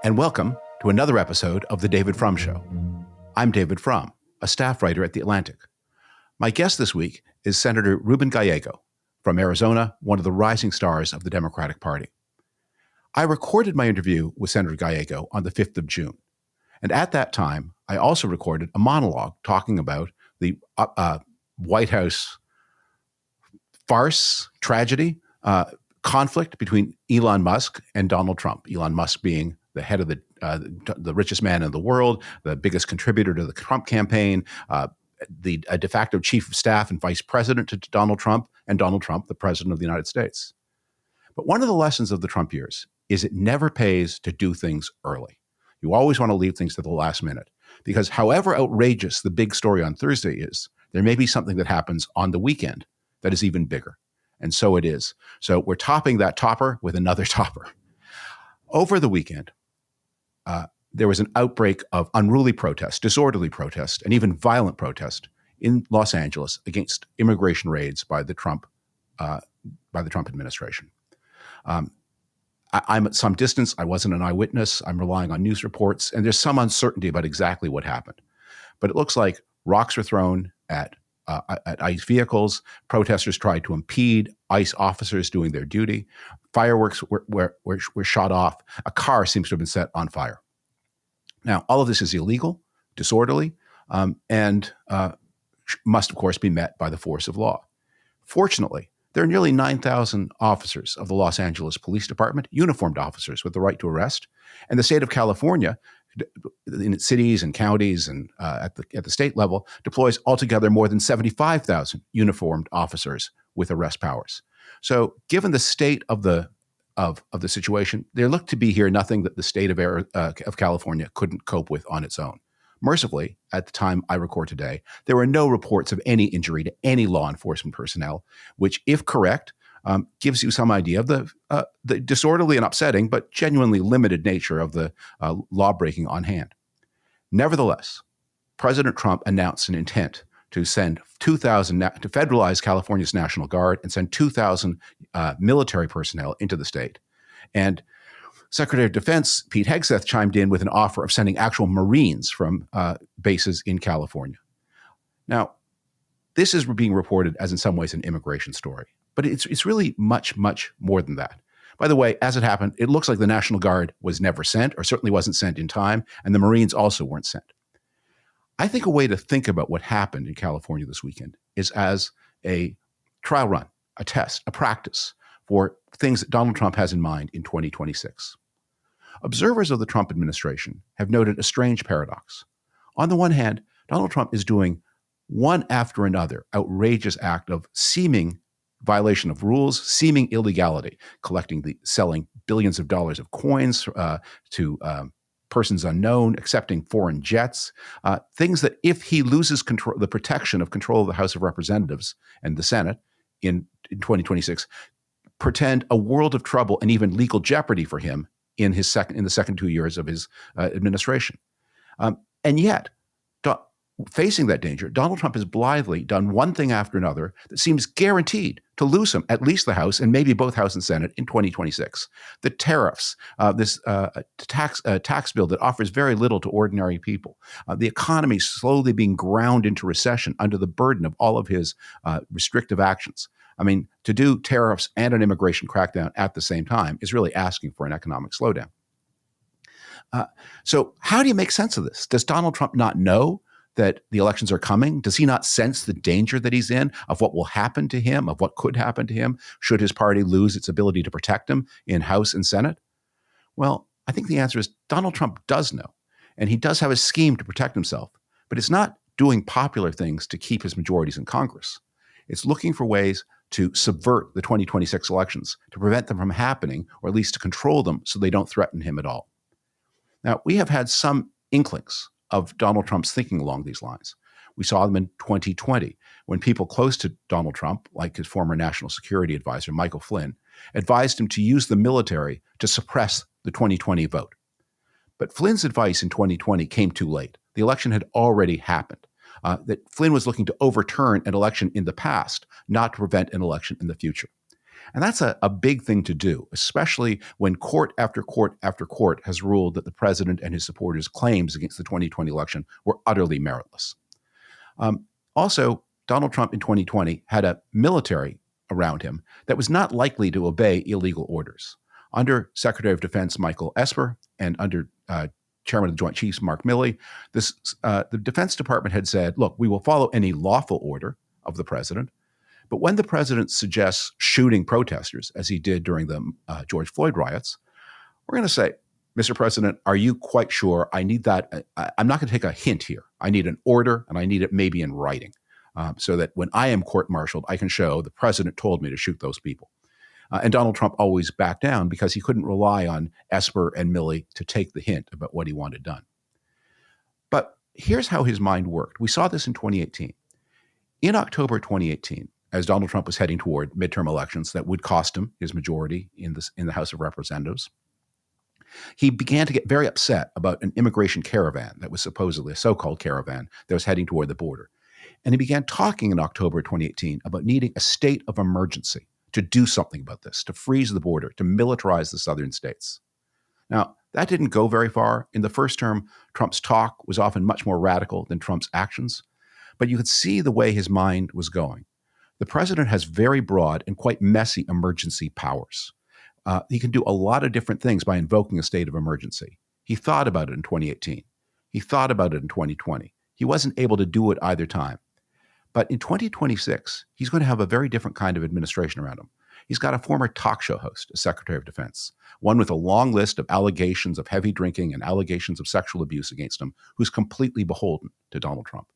and welcome to another episode of The David Frum Show. I'm David Frum, a staff writer at The Atlantic. My guest this week is Senator Ruben Gallego from Arizona, one of the rising stars of the Democratic Party. I recorded my interview with Senator Gallego on the 5th of June, and at that time, I also recorded a monologue talking about the White House farce, tragedy, conflict between Elon Musk and Donald Trump. Elon Musk being the head of the richest man in the world, the biggest contributor to the Trump campaign, the de facto chief of staff and vice president to Donald Trump, and Donald Trump, the president of the United States. But one of the lessons of the Trump years is it never pays to do things early. You always want to leave things to the last minute, because however outrageous the big story on Thursday is, there may be something that happens on the weekend that is even bigger. And so it is. So we're topping that topper with another topper. Over the weekend, there was an outbreak of unruly protest, disorderly protest, and even violent protest in Los Angeles against immigration raids by the Trump administration. I'm at some distance. I wasn't an eyewitness. I'm relying on news reports, and there's some uncertainty about exactly what happened. But it looks like rocks were thrown at ICE vehicles. Protesters tried to impede ICE officers doing their duty. Fireworks were shot off. A car seems to have been set on fire. Now, all of this is illegal, disorderly, and must, of course, be met by the force of law. Fortunately, there are nearly 9,000 officers of the Los Angeles Police Department, uniformed officers with the right to arrest, and the state of California, in its cities and counties and at the state level, deploys altogether more than 75,000 uniformed officers with arrest powers. So, given the state of the situation, there looked to be here nothing that the state of California couldn't cope with on its own. Mercifully, at the time I record today, there were no reports of any injury to any law enforcement personnel, which, if correct, gives you some idea of the disorderly and upsetting, but genuinely limited nature of the law-breaking on hand. Nevertheless, President Trump announced an intent to send 2,000 to federalize California's National Guard and send 2,000 military personnel into the state. And Secretary of Defense Pete Hegseth chimed in with an offer of sending actual Marines from bases in California. Now, this is being reported as in some ways an immigration story, but it's really much, much more than that. By the way, as it happened, it looks like the National Guard was never sent, or certainly wasn't sent in time, and the Marines also weren't sent. I think a way to think about what happened in California this weekend is as a trial run, a test, a practice for things that Donald Trump has in mind in 2026. Observers of the Trump administration have noted a strange paradox. On the one hand, Donald Trump is doing one after another outrageous act of seeming violation of rules, seeming illegality, selling billions of dollars of coins to persons unknown, accepting foreign jets, things that if he loses control, the protection of control of the House of Representatives and the Senate in 2026, portend a world of trouble and even legal jeopardy for him in the second 2 years of his administration. And yet, facing that danger, Donald Trump has blithely done one thing after another that seems guaranteed to lose him at least the House and maybe both House and Senate in 2026. The tariffs, this tax bill that offers very little to ordinary people, the economy slowly being ground into recession under the burden of all of his restrictive actions. I mean, to do tariffs and an immigration crackdown at the same time is really asking for an economic slowdown. So how do you make sense of this? Does Donald Trump not know that the elections are coming? Does he not sense the danger that he's in, of what will happen to him, of what could happen to him should his party lose its ability to protect him in House and Senate? Well, I think the answer is Donald Trump does know, and he does have a scheme to protect himself, but it's not doing popular things to keep his majorities in Congress. It's looking for ways to subvert the 2026 elections, to prevent them from happening, or at least to control them so they don't threaten him at all. Now, we have had some inklings of Donald Trump's thinking along these lines. We saw them in 2020 when people close to Donald Trump, like his former national security advisor, Michael Flynn, advised him to use the military to suppress the 2020 vote. But Flynn's advice in 2020 came too late. The election had already happened. That Flynn was looking to overturn an election in the past, not to prevent an election in the future. And that's a big thing to do, especially when court after court after court has ruled that the president and his supporters' claims against the 2020 election were utterly meritless. Also, Donald Trump in 2020 had a military around him that was not likely to obey illegal orders. Under Secretary of Defense Michael Esper and under Chairman of the Joint Chiefs Mark Milley, the Defense Department had said, look, we will follow any lawful order of the president, but when the president suggests shooting protesters, as he did during the George Floyd riots, we're going to say, Mr. President, are you quite sure? I need that. I'm not going to take a hint here. I need an order, and I need it maybe in writing, so that when I am court-martialed, I can show the president told me to shoot those people. And Donald Trump always backed down because he couldn't rely on Esper and Milley to take the hint about what he wanted done. But here's how his mind worked. We saw this in 2018. In October 2018, as Donald Trump was heading toward midterm elections that would cost him his majority in the House of Representatives, he began to get very upset about an immigration caravan that was supposedly a so-called caravan that was heading toward the border. And he began talking in October 2018 about needing a state of emergency to do something about this, to freeze the border, to militarize the southern states. Now, that didn't go very far. In the first term, Trump's talk was often much more radical than Trump's actions, but you could see the way his mind was going. The president has very broad and quite messy emergency powers. He can do a lot of different things by invoking a state of emergency. He thought about it in 2018. He thought about it in 2020. He wasn't able to do it either time. But in 2026, he's going to have a very different kind of administration around him. He's got a former talk show host as Secretary of Defense, one with a long list of allegations of heavy drinking and allegations of sexual abuse against him, who's completely beholden to Donald Trump.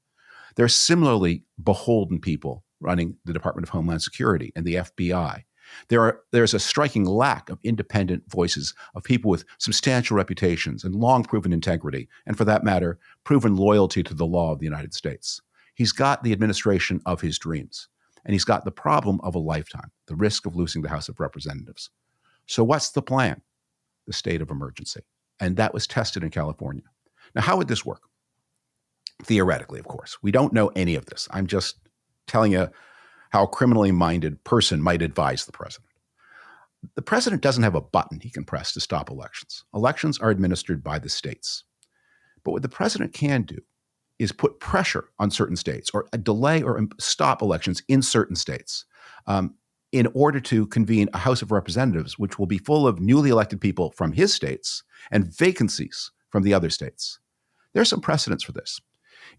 There are similarly beholden people running the Department of Homeland Security and the FBI. There's a striking lack of independent voices of people with substantial reputations and long proven integrity, and for that matter, proven loyalty to the law of the United States. He's got the administration of his dreams, and he's got the problem of a lifetime, the risk of losing the House of Representatives. So what's the plan? The state of emergency. And that was tested in California. Now, how would this work? Theoretically, of course. We don't know any of this. I'm just telling you how a criminally minded person might advise the president. The president doesn't have a button he can press to stop elections. Elections are administered by the states. But what the president can do is put pressure on certain states or delay or stop elections in certain states in order to convene a House of Representatives, which will be full of newly elected people from his states and vacancies from the other states. There's some precedents for this.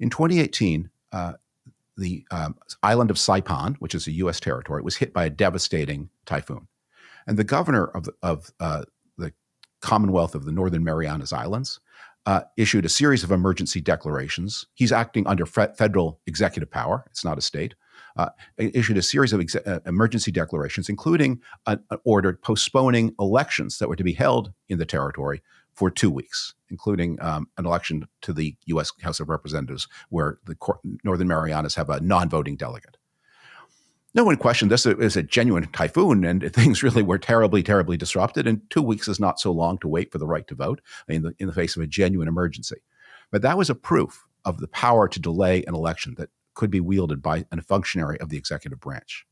In 2018, the island of Saipan, which is a U.S. territory, was hit by a devastating typhoon. And the governor of the Commonwealth of the Northern Marianas Islands issued a series of emergency declarations. He's acting under federal executive power. It's not a state. Issued a series of emergency declarations, including an order postponing elections that were to be held in the territory for 2 weeks, including an election to the U.S. House of Representatives, where the Northern Marianas have a non-voting delegate. No one questioned this. It was a genuine typhoon, and things really were terribly, terribly disrupted. And 2 weeks is not so long to wait for the right to vote in the face of a genuine emergency. But that was a proof of the power to delay an election that could be wielded by a functionary of the executive branch.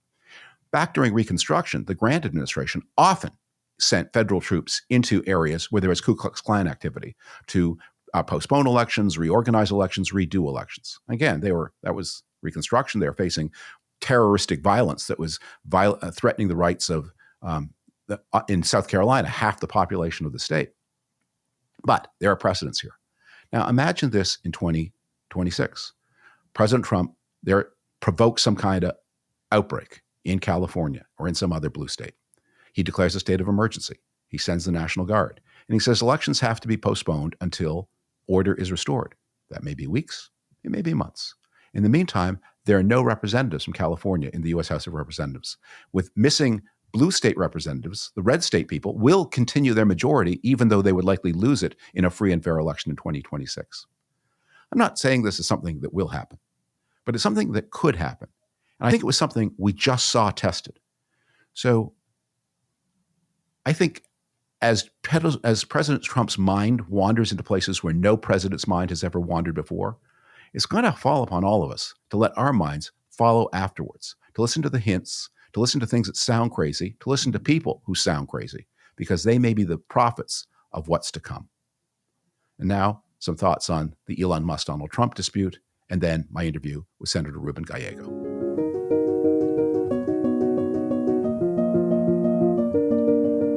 Back during Reconstruction, the Grant administration often sent federal troops into areas where there was Ku Klux Klan activity to postpone elections, reorganize elections, redo elections. Again, that was Reconstruction. They were facing terroristic violence that was threatening the rights of, in South Carolina, half the population of the state. But there are precedents here. Now, imagine this in 2026. President Trump there provokes some kind of outbreak in California or in some other blue state. He declares a state of emergency. He sends the National Guard. And he says elections have to be postponed until order is restored. That may be weeks. It may be months. In the meantime, there are no representatives from California in the U.S. House of Representatives. With missing blue state representatives, the red state people will continue their majority, even though they would likely lose it in a free and fair election in 2026. I'm not saying this is something that will happen, but it's something that could happen. And I think it was something we just saw tested. So I think as President Trump's mind wanders into places where no president's mind has ever wandered before, it's going to fall upon all of us to let our minds follow afterwards, to listen to the hints, to listen to things that sound crazy, to listen to people who sound crazy, because they may be the prophets of what's to come. And now, some thoughts on the Elon Musk-Donald Trump dispute, and then my interview with Senator Ruben Gallego.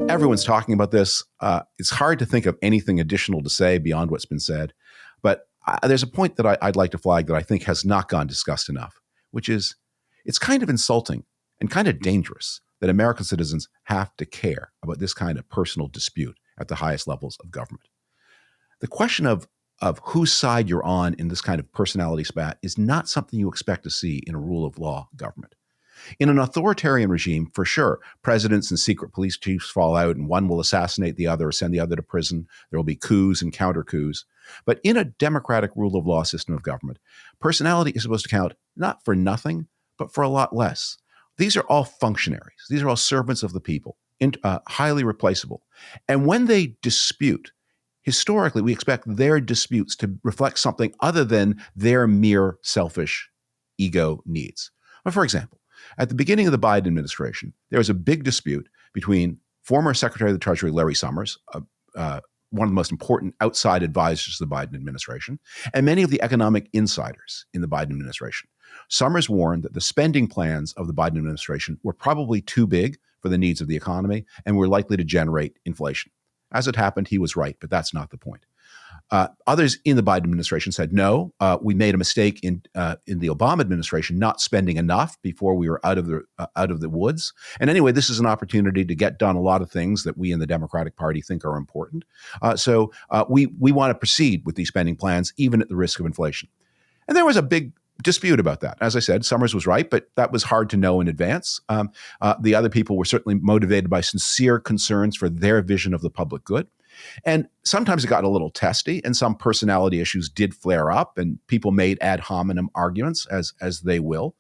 Everyone's talking about this. It's hard to think of anything additional to say beyond what's been said. But there's a point that I'd like to flag that I think has not gone discussed enough, which is it's kind of insulting and kind of dangerous that American citizens have to care about this kind of personal dispute at the highest levels of government. The question of whose side you're on in this kind of personality spat is not something you expect to see in a rule of law government. In an authoritarian regime, for sure, presidents and secret police chiefs fall out and one will assassinate the other or send the other to prison. There will be coups and counter coups. But in a democratic rule of law system of government, personality is supposed to count not for nothing, but for a lot less. These are all functionaries. These are all servants of the people, highly replaceable. And when they dispute, historically, we expect their disputes to reflect something other than their mere selfish ego needs. For example, at the beginning of the Biden administration, there was a big dispute between former Secretary of the Treasury Larry Summers, one of the most important outside advisors of the Biden administration, and many of the economic insiders in the Biden administration. Summers warned that the spending plans of the Biden administration were probably too big for the needs of the economy and were likely to generate inflation. As it happened, he was right, but that's not the point. Others in the Biden administration said, no, we made a mistake in the Obama administration not spending enough before we were out of the woods. And anyway, this is an opportunity to get done a lot of things that we in the Democratic Party think are important. So we want to proceed with these spending plans, even at the risk of inflation. And there was a big dispute about that. As I said, Summers was right, but that was hard to know in advance. The other people were certainly motivated by sincere concerns for their vision of the public good. And sometimes it got a little testy, and some personality issues did flare up, and people made ad hominem arguments, as they will.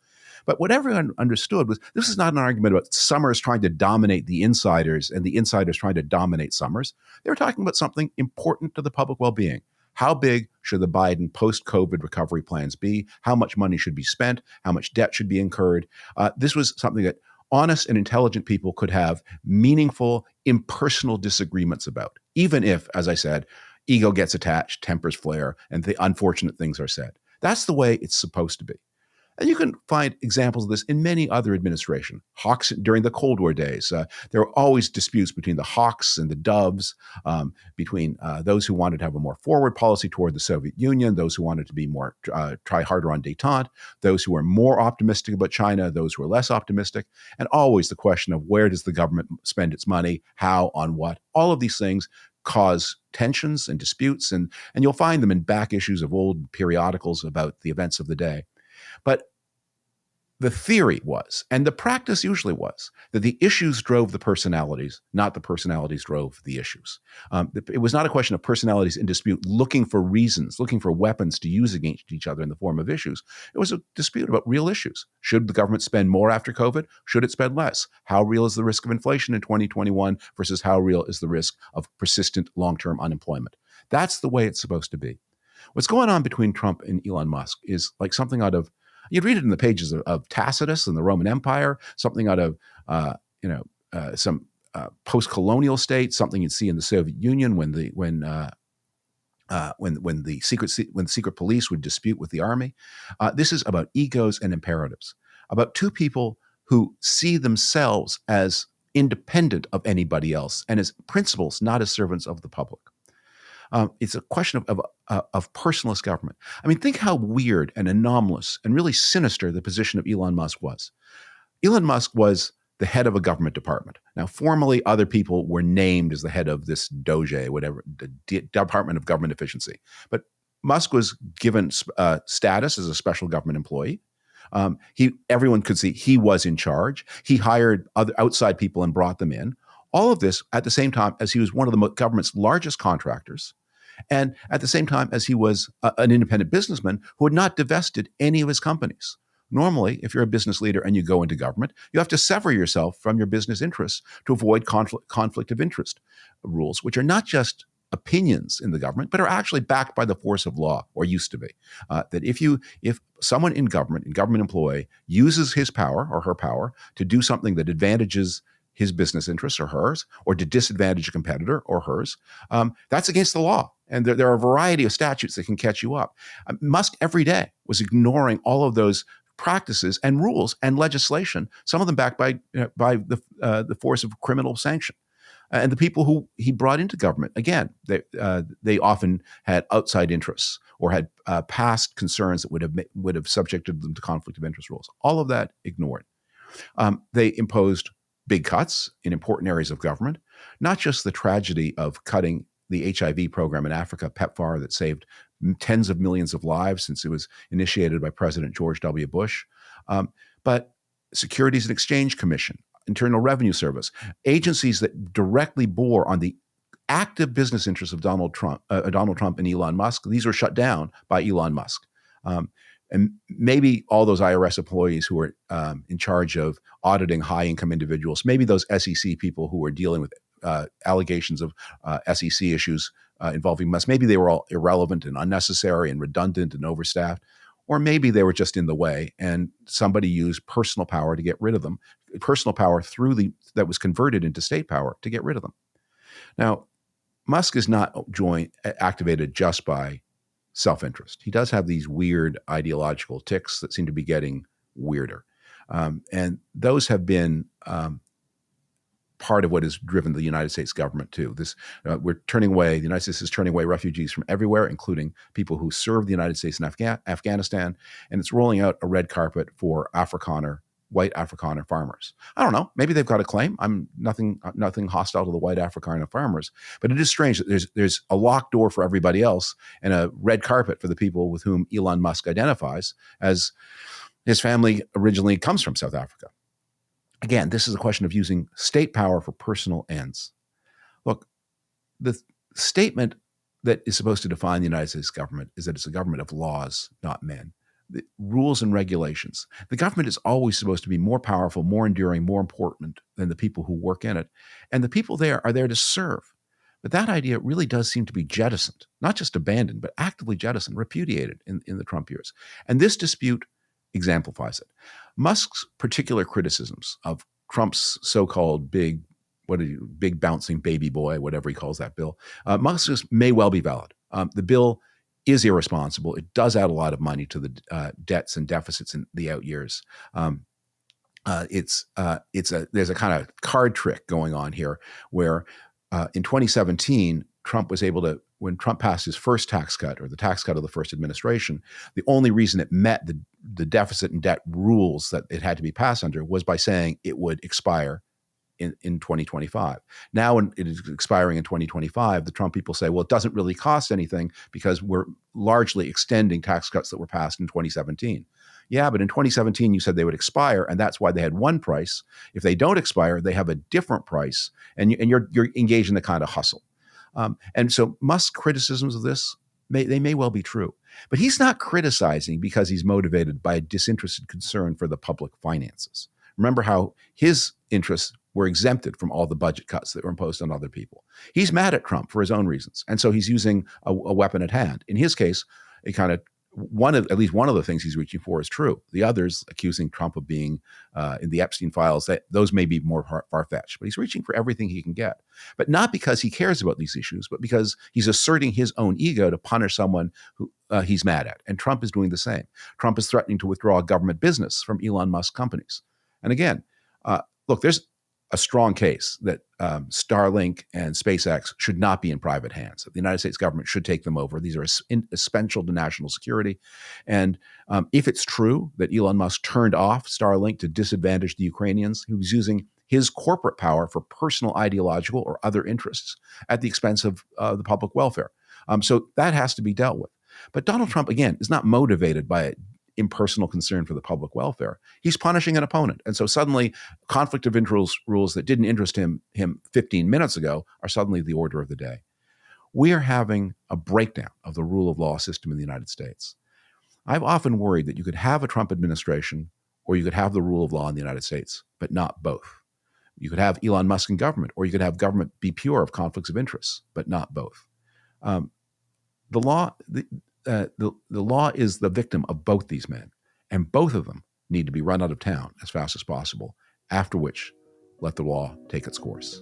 But what everyone understood was this is not an argument about Summers trying to dominate the insiders and the insiders trying to dominate Summers. They were talking about something important to the public well-being. How big should the Biden post-COVID recovery plans be? How much money should be spent? How much debt should be incurred? This was something that honest and intelligent people could have meaningful, impersonal disagreements about, even if, as I said, ego gets attached, tempers flare, and the unfortunate things are said. That's the way it's supposed to be. And you can find examples of this in many other administrations. Hawks during the Cold War days, there were always disputes between the hawks and the doves, between those who wanted to have a more forward policy toward the Soviet Union, those who wanted to be more try harder on détente, those who were more optimistic about China, those who were less optimistic, and always the question of where does the government spend its money, how, on what. All of these things cause tensions and disputes, and you'll find them in back issues of old periodicals about the events of the day. But the theory was, and the practice usually was, that the issues drove the personalities, not the personalities drove the issues. It was not a question of personalities in dispute looking for reasons, looking for weapons to use against each other in the form of issues. It was a dispute about real issues. Should the government spend more after COVID? Should it spend less? How real is the risk of inflation in 2021 versus how real is the risk of persistent long-term unemployment? That's the way it's supposed to be. What's going on between Trump and Elon Musk is like something out of, you'd read it in the pages of Tacitus and the Roman Empire, something out of some post-colonial state, something you'd see in the Soviet Union when the secret police would dispute with the army. This is about egos and imperatives, about two people who see themselves as independent of anybody else and as principals, not as servants of the public. It's a question of personalist government. I mean, think how weird and anomalous and really sinister the position of Elon Musk was. Elon Musk was the head of a government department. Now, formally, other people were named as the head of this DOGE, whatever, the Department of Government Efficiency. But Musk was given status as a special government employee. Everyone could see he was in charge. He hired other outside people and brought them in. All of this at the same time as he was one of the government's largest contractors, and at the same time as he was an independent businessman who had not divested any of his companies. Normally, if you're a business leader and you go into government, you have to sever yourself from your business interests to avoid conflict of interest rules, which are not just opinions in the government, but are actually backed by the force of law, or used to be. That if someone in government employee, uses his power or her power to do something that advantages his business interests or hers, or to disadvantage a competitor or hers, that's against the law. And there are a variety of statutes that can catch you up. Musk every day was ignoring all of those practices and rules and legislation, some of them backed by the force of criminal sanction. And the people who he brought into government, again, they often had outside interests or had past concerns that would have subjected them to conflict of interest rules. All of that ignored. They imposed big cuts in important areas of government, not just the tragedy of cutting the HIV program in Africa, PEPFAR, that saved tens of millions of lives since it was initiated by President George W. Bush, but Securities and Exchange Commission, Internal Revenue Service, agencies that directly bore on the active business interests of Donald Trump and Elon Musk. These were shut down by Elon Musk. And maybe all those IRS employees who were in charge of auditing high-income individuals, maybe those SEC people who were dealing with allegations of SEC issues involving Musk, maybe they were all irrelevant and unnecessary and redundant and overstaffed, or maybe they were just in the way and somebody used personal power to get rid of them, personal power that was converted into state power to get rid of them. Now, Musk is not activated just by self-interest. He does have these weird ideological tics that seem to be getting weirder. And those have been part of what has driven the United States government too. The United States is turning away refugees from everywhere, including people who serve the United States in Afghanistan, and it's rolling out a red carpet for white Afrikaner farmers. I don't know. Maybe they've got a claim. I'm nothing hostile to the white Afrikaner farmers, but it is strange that there's a locked door for everybody else and a red carpet for the people with whom Elon Musk identifies, as his family originally comes from South Africa. Again, this is a question of using state power for personal ends. Look, the statement that is supposed to define the United States government is that it's a government of laws, not men. The rules and regulations. The government is always supposed to be more powerful, more enduring, more important than the people who work in it. And the people there are there to serve. But that idea really does seem to be jettisoned, not just abandoned, but actively jettisoned, repudiated in the Trump years. And this dispute exemplifies it. Musk's particular criticisms of Trump's so-called big bouncing baby boy, whatever he calls that bill, Musk's may well be valid. The bill is irresponsible. It does add a lot of money to the debts and deficits in the out years. There's a kind of card trick going on here where in 2017, Trump was able to, when Trump passed his first tax cut, or the tax cut of the first administration, the only reason it met the deficit and debt rules that it had to be passed under was by saying it would expire in 2025. Now, when it is expiring in 2025, the Trump people say, well, it doesn't really cost anything because we're largely extending tax cuts that were passed in 2017. Yeah, but in 2017, you said they would expire, and that's why they had one price. If they don't expire, they have a different price, and you're engaged in the kind of hustle. And so Musk's criticisms of this, they may well be true. But he's not criticizing because he's motivated by a disinterested concern for the public finances. Remember how his interests were exempted from all the budget cuts that were imposed on other people. He's mad at Trump for his own reasons. And so he's using a weapon at hand. In his case, at least one of the things he's reaching for is true. The others, accusing Trump of being in the Epstein files, those may be more far-fetched. But he's reaching for everything he can get. But not because he cares about these issues, but because he's asserting his own ego to punish someone who he's mad at. And Trump is doing the same. Trump is threatening to withdraw government business from Elon Musk companies. And again, look, there's a strong case that Starlink and SpaceX should not be in private hands. The United States government should take them over. These are essential to national security. And if it's true that Elon Musk turned off Starlink to disadvantage the Ukrainians, he was using his corporate power for personal ideological or other interests at the expense of the public welfare. So that has to be dealt with. But Donald Trump, again, is not motivated by it impersonal concern for the public welfare. He's punishing an opponent. And so suddenly conflict of interest rules that didn't interest him 15 minutes ago are suddenly the order of the day. We are having a breakdown of the rule of law system in the United States. I've often worried that you could have a Trump administration or you could have the rule of law in the United States, but not both. You could have Elon Musk in government, or you could have government be pure of conflicts of interest, but not both. The law, the law is the victim of both these men, and both of them need to be run out of town as fast as possible. After which, let the law take its course.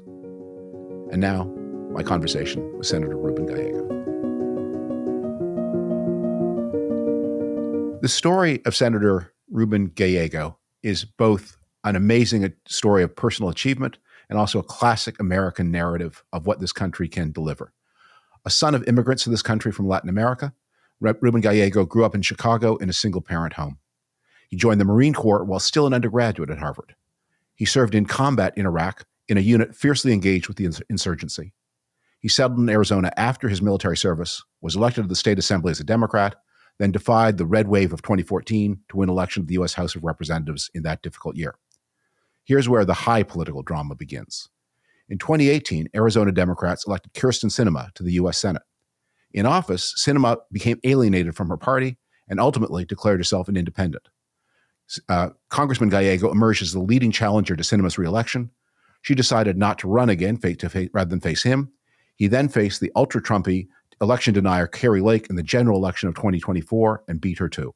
And now, my conversation with Senator Ruben Gallego. The story of Senator Ruben Gallego is both an amazing story of personal achievement and also a classic American narrative of what this country can deliver. A son of immigrants to this country from Latin America, Ruben Gallego grew up in Chicago in a single-parent home. He joined the Marine Corps while still an undergraduate at Harvard. He served in combat in Iraq in a unit fiercely engaged with the insurgency. He settled in Arizona after his military service, was elected to the state assembly as a Democrat, then defied the red wave of 2014 to win election to the U.S. House of Representatives in that difficult year. Here's where the high political drama begins. In 2018, Arizona Democrats elected Kyrsten Sinema to the U.S. Senate. In office, Sinema became alienated from her party and ultimately declared herself an independent. Congressman Gallego emerged as the leading challenger to Sinema's reelection. She decided not to run again rather than face him. He then faced the ultra-Trumpy election denier Kari Lake in the general election of 2024 and beat her too.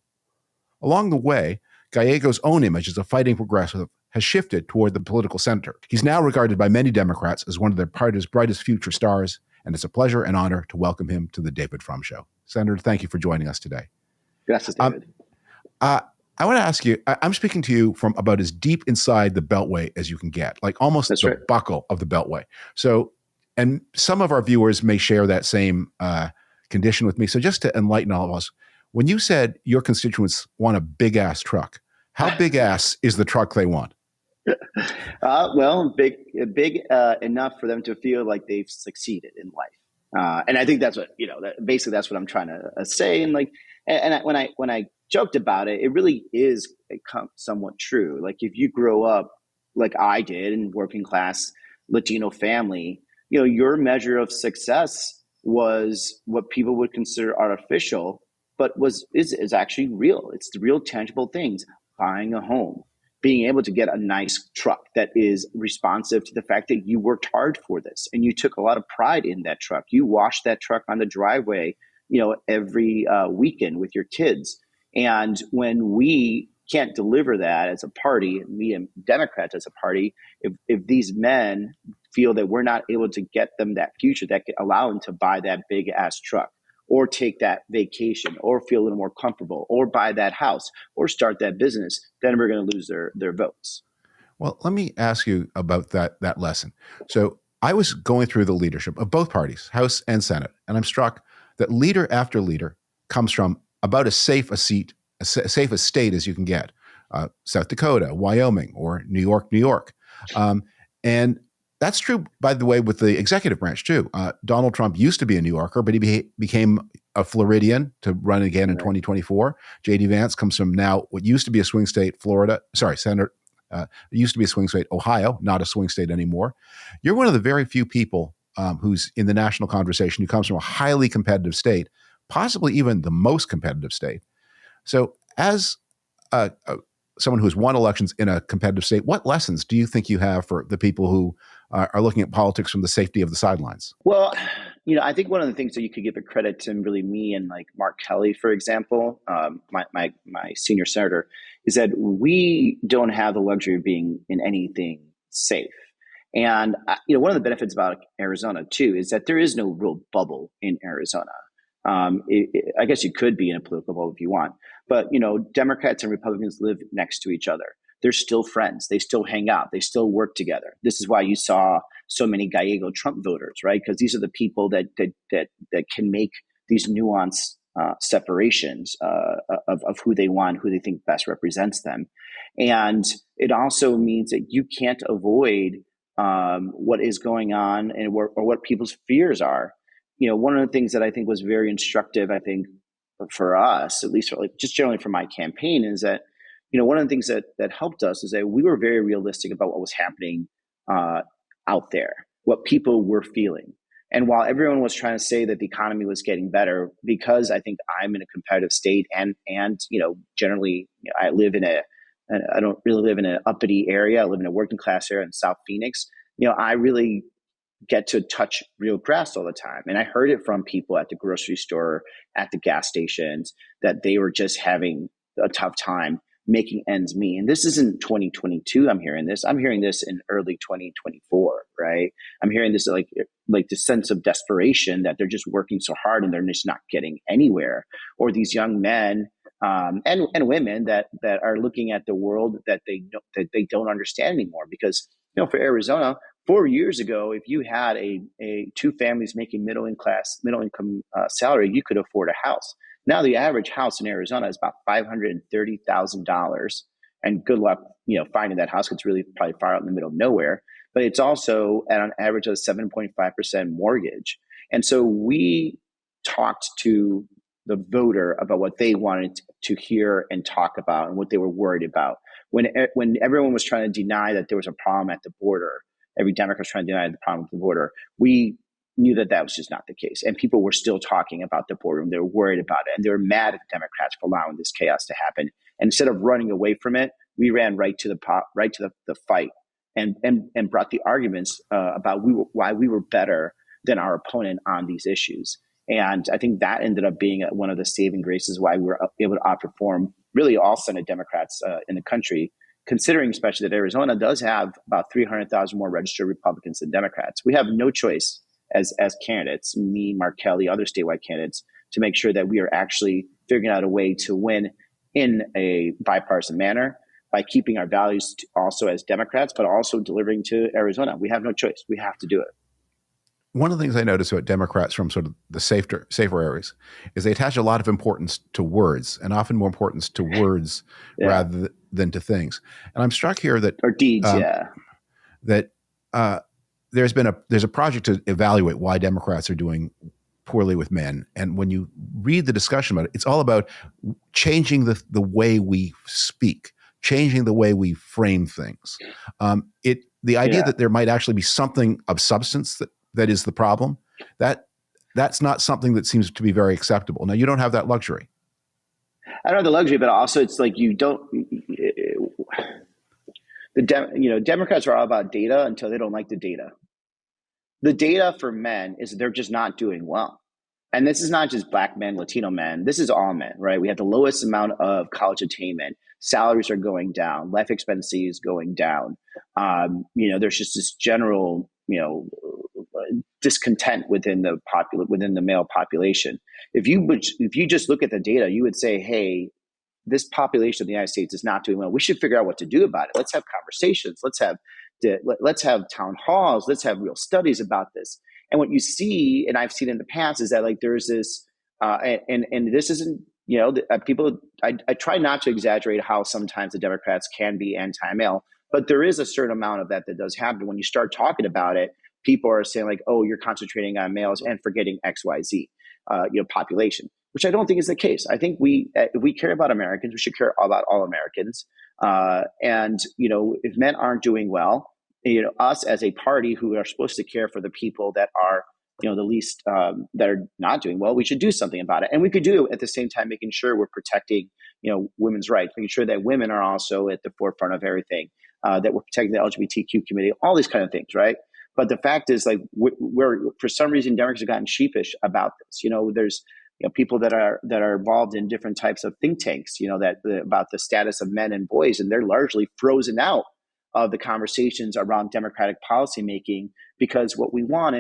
Along the way, Gallego's own image as a fighting progressive has shifted toward the political center. He's now regarded by many Democrats as one of their party's brightest future stars, and it's a pleasure and honor to welcome him to the David Frum Show. Senator, thank you for joining us today. Gracias, David. I want to ask you, I'm speaking to you from about as deep inside the Beltway as you can get, like almost That's the right. buckle of the Beltway. So, and some of our viewers may share that same condition with me. So just to enlighten all of us, when you said your constituents want a big-ass truck, how big-ass is the truck they want? Well, big enough for them to feel like they've succeeded in life. And I think that's what, basically that's what I'm trying to say. And when I joked about it, it really is somewhat true. Like if you grow up like I did in working class Latino family, your measure of success was what people would consider artificial, but is actually real. It's the real tangible things: buying a home, being able to get a nice truck that is responsive to the fact that you worked hard for this and you took a lot of pride in that truck. You washed that truck on the driveway, every weekend with your kids. And when we can't deliver that as a party, me and Democrats as a party, if these men feel that we're not able to get them that future that could allow them to buy that big ass truck, or take that vacation, or feel a little more comfortable, or buy that house, or start that business, then we're going to lose their votes. Well, let me ask you about that lesson. So I was going through the leadership of both parties, House and Senate, and I'm struck that leader after leader comes from about as safe a state as you can get. South Dakota, Wyoming, or New York. And that's true, by the way, with the executive branch, too. Donald Trump used to be a New Yorker, but he became a Floridian to run again in 2024. J.D. Vance comes from now what used to be a swing state, Senator, it used to be a swing state, Ohio, not a swing state anymore. You're one of the very few people who's in the national conversation who comes from a highly competitive state, possibly even the most competitive state. So as someone who's won elections in a competitive state, what lessons do you think you have for the people who are looking at politics from the safety of the sidelines? Well, I think one of the things that you could give a credit to really me and like Mark Kelly, for example, my senior senator, is that we don't have the luxury of being in anything safe. And, one of the benefits about Arizona, too, is that there is no real bubble in Arizona. I guess you could be in a political bubble if you want. But, Democrats and Republicans live next to each other. They're still friends. They still hang out. They still work together. This is why you saw so many Gallego Trump voters, right? Because these are the people that can make these nuanced separations of who they want, who they think best represents them. And it also means that you can't avoid what is going on or what people's fears are. One of the things that I think was very instructive, I think, for us, at least just generally for my campaign, is that, one of the things that helped us is that we were very realistic about what was happening out there, what people were feeling. And while everyone was trying to say that the economy was getting better, because I think I'm in a competitive state and generally I don't really live in an uppity area. I live in a working class area in South Phoenix. I really get to touch real grass all the time. And I heard it from people at the grocery store, at the gas stations, that they were just having a tough time making ends meet. And this isn't 2022. I'm hearing this in early 2024, right? I'm hearing this like the sense of desperation that they're just working so hard and they're just not getting anywhere. Or these young men and women that are looking at the world that they don't understand anymore. Because for Arizona, 4 years ago, if you had a two families making middle income salary, you could afford a house. Now the average house in Arizona is about $530,000, and good luck, finding that house. It's really probably far out in the middle of nowhere. But it's also at an average of 7.5% mortgage. And so we talked to the voter about what they wanted to hear and talk about and what they were worried about. When everyone was trying to deny that there was a problem at the border, every Democrat was trying to deny the problem at the border, we knew that was just not the case. And people were still talking about the border, and they were worried about it. And they were mad at the Democrats for allowing this chaos to happen. And instead of running away from it, we ran right to the fight and brought the arguments about why we were better than our opponent on these issues. And I think that ended up being one of the saving graces why we were able to outperform really all Senate Democrats in the country, considering especially that Arizona does have about 300,000 more registered Republicans than Democrats. We have no choice as candidates, me, Mark Kelly, other statewide candidates, to make sure that we are actually figuring out a way to win in a bipartisan manner by keeping our values also as Democrats, but also delivering to Arizona. We have no choice. We have to do it. One of the things I notice about Democrats from sort of the safer areas is they attach a lot of importance to words, and often more importance to words rather than to things. And I'm struck here that or deeds, that there's a project to evaluate why Democrats are doing poorly with men. And when you read the discussion about it, it's all about changing the way we speak, changing the way we frame things. The idea that there might actually be something of substance that is the problem, that's not something that seems to be very acceptable. Now, you don't have that luxury. I don't have the luxury, but also it's like you don't. Democrats are all about data until they don't like the data. The data for men is they're just not doing well. And this is not just Black men, Latino men. This is all men, right? We have the lowest amount of college attainment. Salaries are going down. Life expectancy is going down. There's just this general, discontent within the male population. If you just look at the data, you would say, hey, this population of the United States is not doing well. We should figure out what to do about it. Let's have conversations. Let's have town halls. Let's have real studies about this. And what you see, and I've seen in the past, is that like there's this, and this isn't, people. I try not to exaggerate how sometimes the Democrats can be anti-male, but there is a certain amount of that does happen. When you start talking about it, people are saying like, "Oh, you're concentrating on males and forgetting X, Y, Z, population," which I don't think is the case. I think if we care about Americans, we should care about all Americans. And if men aren't doing well, us as a party who are supposed to care for the people that are, the least, that are not doing well, we should do something about it. And we could do at the same time making sure we're protecting, women's rights, making sure that women are also at the forefront of everything, that we're protecting the LGBTQ community, all these kind of things, right? But the fact is, like, we're for some reason Democrats have gotten sheepish about this. There's people that are involved in different types of think tanks, about the status of men and boys, and they're largely frozen out of the conversations around democratic policymaking, because what we want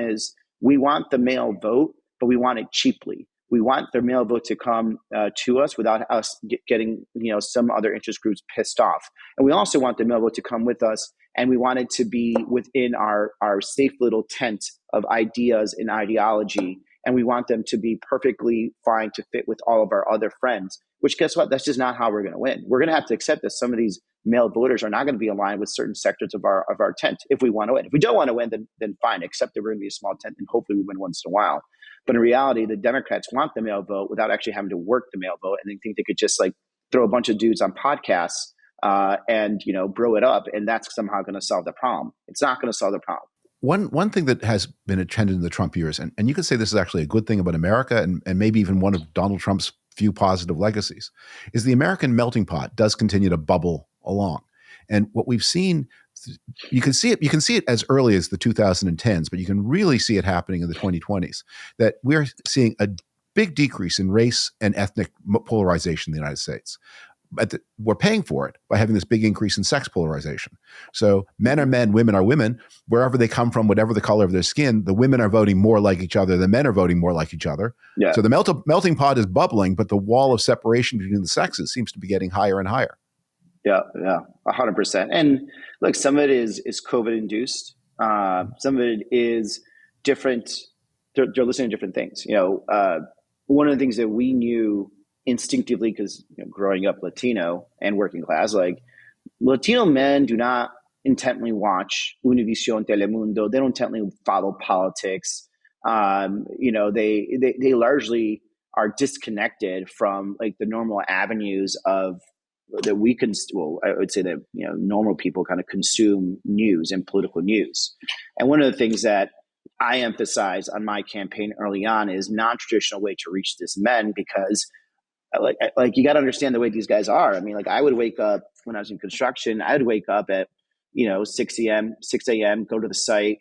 the male vote, but we want it cheaply. We want the male vote to come to us without us getting some other interest groups pissed off, and we also want the male vote to come with us, and we want it to be within our safe little tent of ideas and ideology. And we want them to be perfectly fine to fit with all of our other friends, which, guess what? That's just not how we're going to win. We're going to have to accept that some of these male voters are not going to be aligned with certain sectors of our tent if we want to win. If we don't want to win, then fine, accept that we're going to be a small tent and hopefully we win once in a while. But in reality, the Democrats want the male vote without actually having to work the male vote. And they think they could just like throw a bunch of dudes on podcasts and bro it up. And that's somehow going to solve the problem. It's not going to solve the problem. One thing that has been a trend in the Trump years, and you could say this is actually a good thing about America and maybe even one of Donald Trump's few positive legacies, is the American melting pot does continue to bubble along. And what we've seen you can see it. You can see it as early as the 2010s, but you can really see it happening in the 2020s. That we're seeing a big decrease in race and ethnic polarization in the United States. But we're paying for it by having this big increase in sex polarization. So men are men, women are women, wherever they come from, whatever the color of their skin, the women are voting more like each other, the men are voting more like each other. Yeah. So the melting pot is bubbling, but the wall of separation between the sexes seems to be getting higher and higher. Yeah, 100%. And look, some of it is COVID induced. Some of it is different. They're listening to different things. One of the things that we knew instinctively, because growing up Latino and working class, like Latino men do not intently watch Univision, Telemundo. They don't intently follow politics. They largely are disconnected from like the normal avenues of that we can. Well, I would say that normal people kind of consume news and political news. And one of the things that I emphasize on my campaign early on is non-traditional way to reach these men, because like you got to understand the way these guys are. I mean, like I would wake up when I was in construction. I would wake up at 6 a.m., go to the site,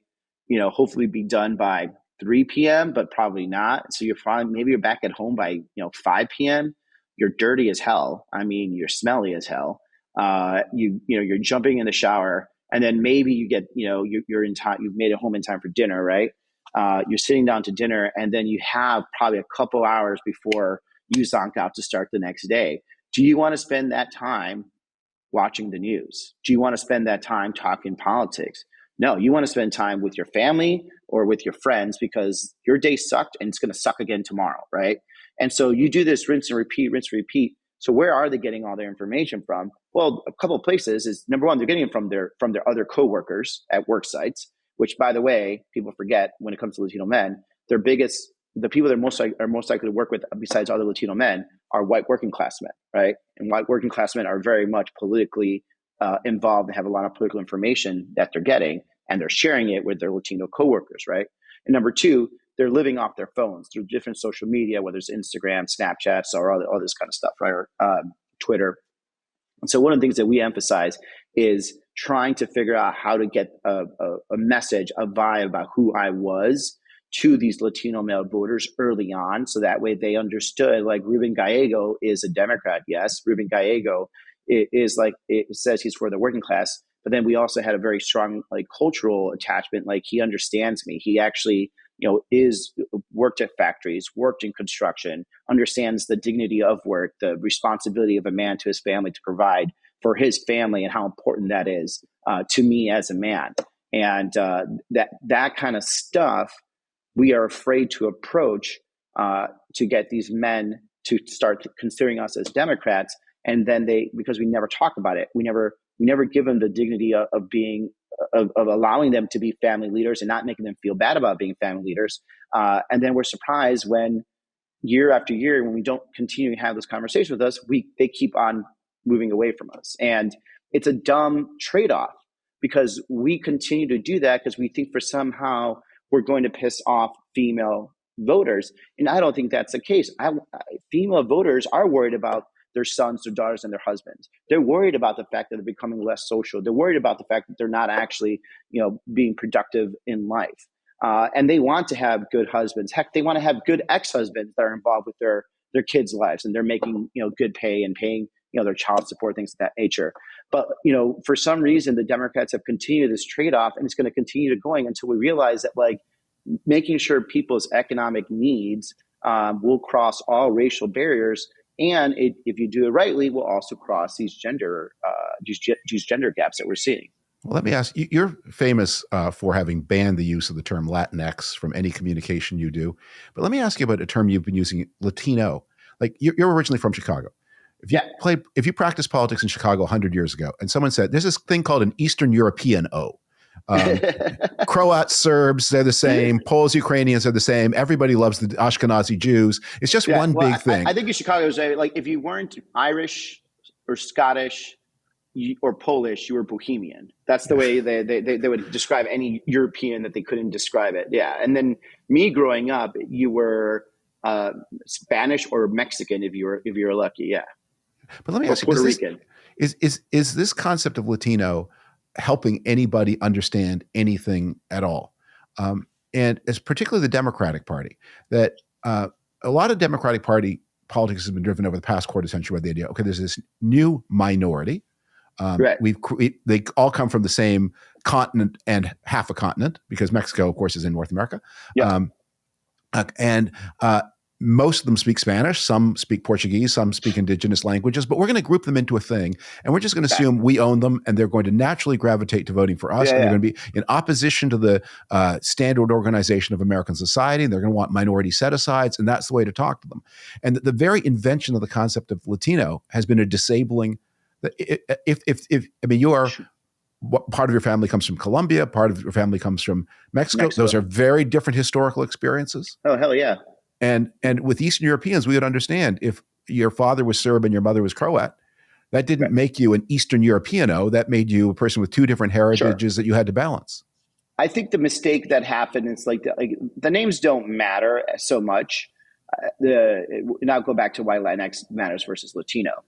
hopefully be done by 3 p.m., but probably not. So maybe you're back at home by 5 p.m. You're dirty as hell. I mean, you're smelly as hell. You're jumping in the shower, and then maybe you get you're in time. You've made it home in time for dinner, right? You're sitting down to dinner, and then you have probably a couple hours before you zonk out to start the next day. Do you want to spend that time watching the news? Do you want to spend that time talking politics? No, you want to spend time with your family or with your friends, because your day sucked and it's going to suck again tomorrow, right? And so you do this rinse and repeat. So where are they getting all their information from? Well, a couple of places is, number one, they're getting it from their other coworkers at work sites, which, by the way, people forget when it comes to Latino men, the people that are most likely to work with, besides other Latino men, are white working class men, right? And white working class men are very much politically involved and have a lot of political information that they're getting, and they're sharing it with their Latino coworkers, right? And number two, they're living off their phones through different social media, whether it's Instagram, Snapchats, or all this kind of stuff, right? Or Twitter. And so one of the things that we emphasize is trying to figure out how to get a message, a vibe about who I was to these Latino male voters early on, so that way they understood, like, Ruben Gallego is a Democrat. Yes, Ruben Gallego is like, it says he's for the working class, but then we also had a very strong like cultural attachment. Like, he understands me. He actually is worked at factories, worked in construction, understands the dignity of work, the responsibility of a man to his family to provide for his family, and how important that is to me as a man. And that kind of stuff we are afraid to approach to get these men to start considering us as Democrats. And then because we never talk about it, we never give them the dignity of being of allowing them to be family leaders and not making them feel bad about being family leaders. And then we're surprised when year after year, when we don't continue to have this conversation with us, they keep on moving away from us. And it's a dumb trade-off, because we continue to do that because we think for somehow we're going to piss off female voters. And I don't think that's the case. Female voters are worried about their sons, their daughters, and their husbands. They're worried about the fact that they're becoming less social. They're worried about the fact that they're not actually, being productive in life. And they want to have good husbands. Heck, they want to have good ex-husbands that are involved with their kids' lives, and they're making, good pay and paying, their child support, things of that nature. But, for some reason, the Democrats have continued this trade-off, and it's going to continue to going until we realize that, like, making sure people's economic needs will cross all racial barriers. And if you do it rightly, will also cross these gender gaps that we're seeing. Well, let me ask you, you're famous for having banned the use of the term Latinx from any communication you do. But let me ask you about a term you've been using, Latino. Like, you're originally from Chicago. If you practiced politics in Chicago 100 years ago, and someone said, there's this thing called an Eastern European O. Croats, Serbs, they're the same. Poles, Ukrainians are the same. Everybody loves the Ashkenazi Jews. It's just one big thing. I think in Chicago, like, if you weren't Irish or Scottish or Polish, you were Bohemian. That's the way they would describe any European that they couldn't describe it. Yeah. And then me growing up, you were Spanish or Mexican if you were lucky. Yeah. But let me ask you, Puerto Rican. Is this concept of Latino, helping anybody understand anything at all. And it's particularly the Democratic Party, that a lot of Democratic Party politics has been driven over the past quarter century by the idea, okay, there's this new minority. Right. They all come from the same continent and half a continent, because Mexico, of course, is in North America. Yeah. And most of them speak Spanish, some speak Portuguese, some speak indigenous languages, but we're going to group them into a thing, and we're just going to assume we own them, and they're going to naturally gravitate to voting for us, and they're going to be in opposition to the standard organization of American society, and they're going to want minority set-asides, and that's the way to talk to them. And the very invention of the concept of Latino has been a disabling. You are, what part of your family comes from Colombia, part of your family comes from Mexico. Those are very different historical experiences. Oh, hell yeah. And with Eastern Europeans, we would understand if your father was Serb and your mother was Croat, that didn't make you an Eastern Europeano. That made you a person with two different heritages that you had to balance. I think the mistake that happened is like the names don't matter so much. And I'll go back to why Latinx matters versus Latino.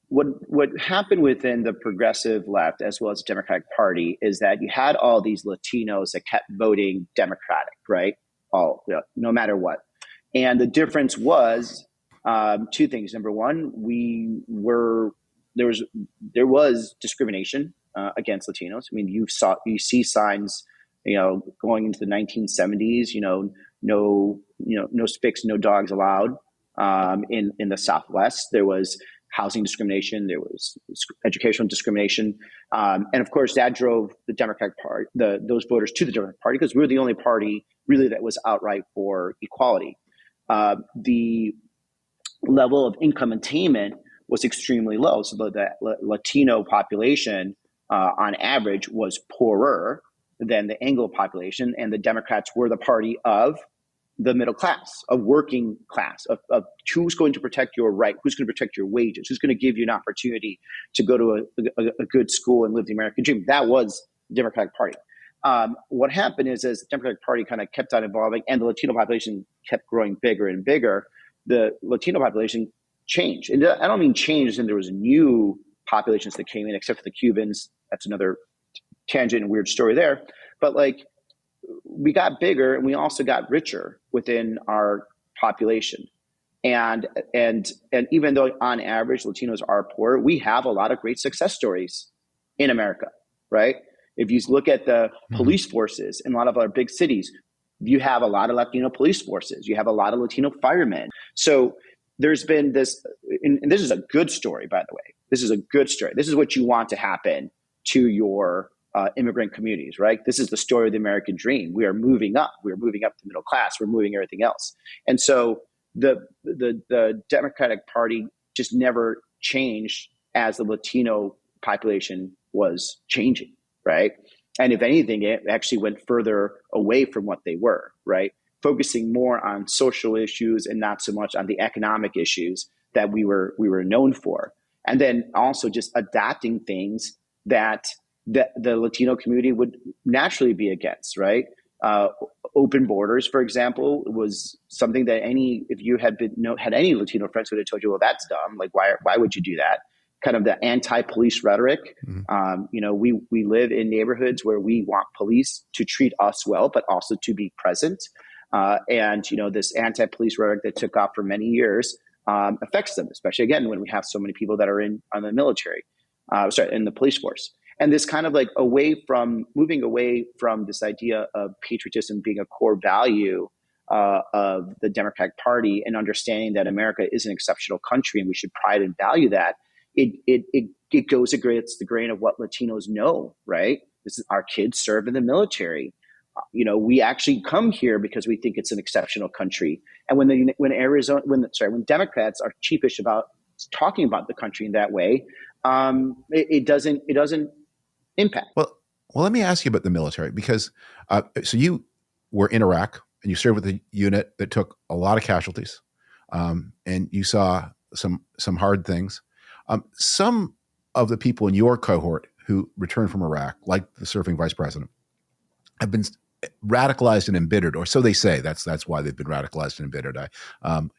What happened within the progressive left as well as the Democratic Party is that you had all these Latinos that kept voting Democratic, right? No matter what. And the difference was two things. Number one, there was discrimination against Latinos. I mean, you see signs, going into the 1970s, no spics, no dogs allowed in the Southwest. There was housing discrimination, there was educational discrimination, and of course that drove the Democratic Party, those voters to the Democratic Party, because we were the only party really that was outright for equality. The level of income attainment was extremely low, so the Latino population on average was poorer than the Anglo population, and the Democrats were the party of the middle class, of working class, of who's going to protect your right, who's going to protect your wages, who's going to give you an opportunity to go to a good school and live the American dream. That was the Democratic Party. What happened is, as the Democratic Party kind of kept on evolving and the Latino population kept growing bigger and bigger, the Latino population changed. And I don't mean changed, and there was new populations that came in, except for the Cubans. That's another tangent and weird story there. But we got bigger, and we also got richer within our population. And even though on average Latinos are poor, we have a lot of great success stories in America, right? If you look at the police forces in a lot of our big cities, you have a lot of Latino police forces. You have a lot of Latino firemen. So there's been this, and this is a good story, by the way. This is a good story. This is what you want to happen to your immigrant communities, right? This is the story of the American dream. We are moving up. We're moving up to middle class. We're moving everything else. And so the Democratic Party just never changed as the Latino population was changing, right? And if anything, it actually went further away from what they were, right? Focusing more on social issues and not so much on the economic issues that we were known for. And then also just adopting things that the Latino community would naturally be against, right? Open borders, for example, was something that if you had any Latino friends would have told you, well, that's dumb. Like, why would you do that? Kind of the anti-police rhetoric. We live in neighborhoods where we want police to treat us well, but also to be present. And this anti-police rhetoric that took off for many years affects them, especially again when we have so many people that are in the military, in the police force. And this kind of moving away from this idea of patriotism being a core value of the Democratic Party, and understanding that America is an exceptional country and we should pride and value that. It goes against the grain of what Latinos know, right? This is our kids serve in the military. We actually come here because we think it's an exceptional country. And when Democrats are cheapish about talking about the country in that way, it doesn't impact. Well, let me ask you about the military, because so you were in Iraq and you served with a unit that took a lot of casualties, and you saw some hard things. Some of the people in your cohort who returned from Iraq, like the serving vice president, have been radicalized and embittered, or so they say. That's why they've been radicalized and embittered.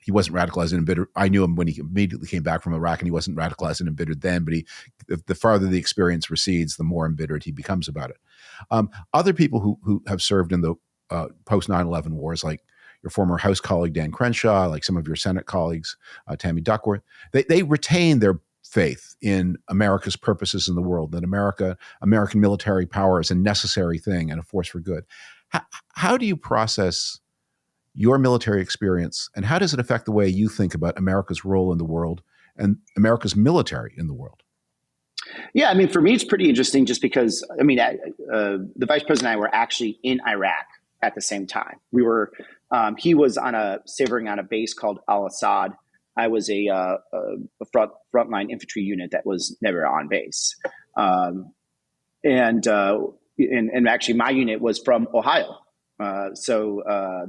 He wasn't radicalized and embittered. I knew him when he immediately came back from Iraq, and he wasn't radicalized and embittered then. But the farther the experience recedes, the more embittered he becomes about it. Other people who have served in the post 9/11 wars, like your former House colleague Dan Crenshaw, like some of your Senate colleagues, Tammy Duckworth, they retain their faith in America's purposes in the world, that American military power is a necessary thing and a force for good. How do you process your military experience, and how does it affect the way you think about America's role in the world and America's military in the world? Yeah, I mean, for me, it's pretty interesting just because, I mean, the vice president and I were actually in Iraq at the same time. We were, he was savoring on a base called Al-Assad. I was a frontline infantry unit that was never on base. And actually my unit was from Ohio. So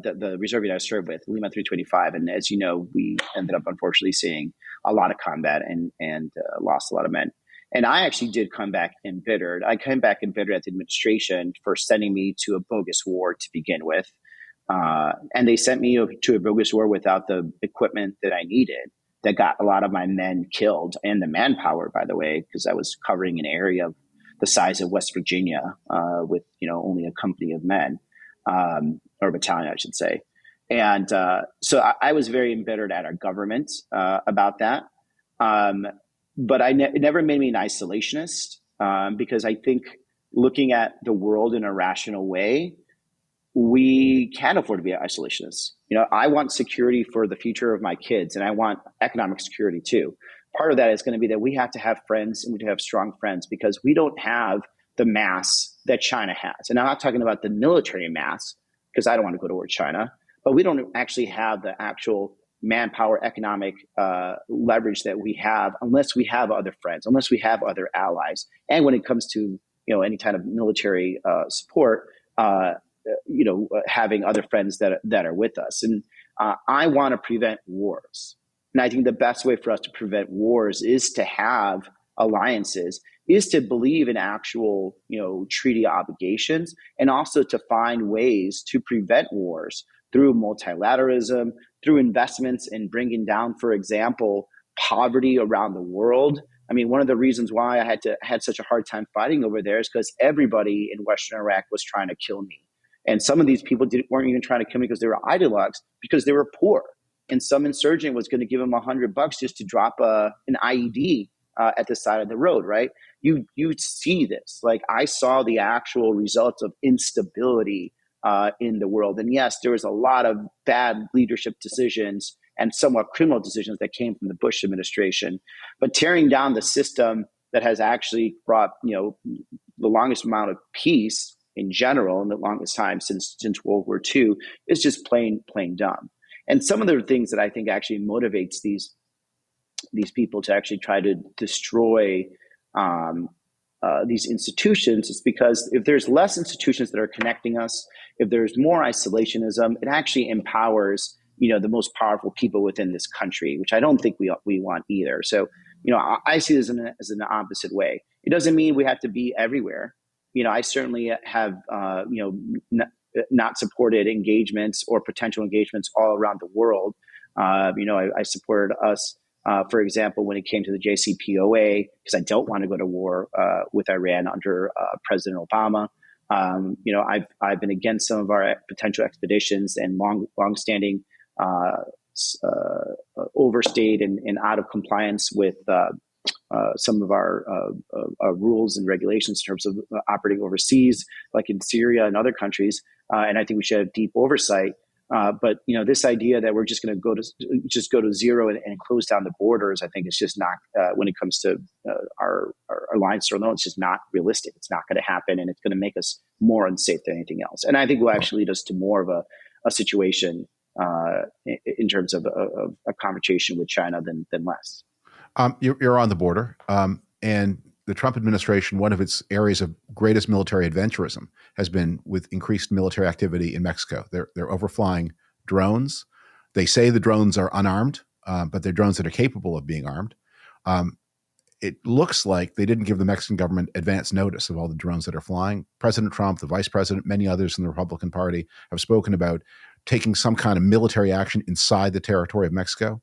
the reserve unit I served with, Lima 325. And as you know, we ended up unfortunately seeing a lot of combat and lost a lot of men. And I actually did come back embittered. I came back embittered at the administration for sending me to a bogus war to begin with. And they sent me to a bogus war without the equipment that I needed, that got a lot of my men killed, and the manpower, by the way, because I was covering an area of the size of West Virginia with only a company of men, or a battalion, I should say. And so I was very embittered at our government about that. But it never made me an isolationist, because I think looking at the world in a rational way, we can't afford to be isolationists. I want security for the future of my kids, and I want economic security too. Part of that is going to be that we have to have friends, and we have strong friends, because we don't have the mass that China has. And I'm not talking about the military mass, because I don't want to go to war with China, but we don't actually have the actual manpower, economic leverage that we have unless we have other friends, unless we have other allies. And when it comes to any kind of military support, having other friends that are with us. And I want to prevent wars. And I think the best way for us to prevent wars is to have alliances, is to believe in actual, treaty obligations, and also to find ways to prevent wars through multilateralism, through investments in bringing down, for example, poverty around the world. I mean, one of the reasons why I had such a hard time fighting over there is because everybody in Western Iraq was trying to kill me. And some of these people weren't even trying to kill me because they were ideologues, because they were poor. And some insurgent was going to give them $100 just to drop an IED at the side of the road, right? You see this. Like, I saw the actual results of instability in the world. And yes, there was a lot of bad leadership decisions and somewhat criminal decisions that came from the Bush administration. But tearing down the system that has actually brought, the longest amount of peace in general, and the longest time since World War II, is just plain dumb. And some of the things that I think actually motivates these people to actually try to destroy these institutions is because if there's less institutions that are connecting us, if there's more isolationism, it actually empowers the most powerful people within this country, which I don't think we want either. So I see this as an opposite way. It doesn't mean we have to be everywhere. I certainly have, not supported engagements or potential engagements all around the world. I supported us, for example, when it came to the JCPOA, because I don't want to go to war with Iran under President Obama. I've been against some of our potential expeditions and longstanding overstayed and out of compliance with some of our rules and regulations in terms of operating overseas, like in Syria and other countries. And I think we should have deep oversight. But this idea that we're just going to go to zero and close down the borders, I think it's just not, when it comes to our alliance or no, it's just not realistic. It's not going to happen, and it's going to make us more unsafe than anything else. And I think will actually lead us to more of a situation in terms of a confrontation with China than less. You're on the border, and the Trump administration, one of its areas of greatest military adventurism has been with increased military activity in Mexico. They're overflying drones. They say the drones are unarmed, but they're drones that are capable of being armed. it looks like they didn't give the Mexican government advance notice of all the drones that are flying. President Trump, the vice president, many others in the Republican Party have spoken about taking some kind of military action inside the territory of Mexico,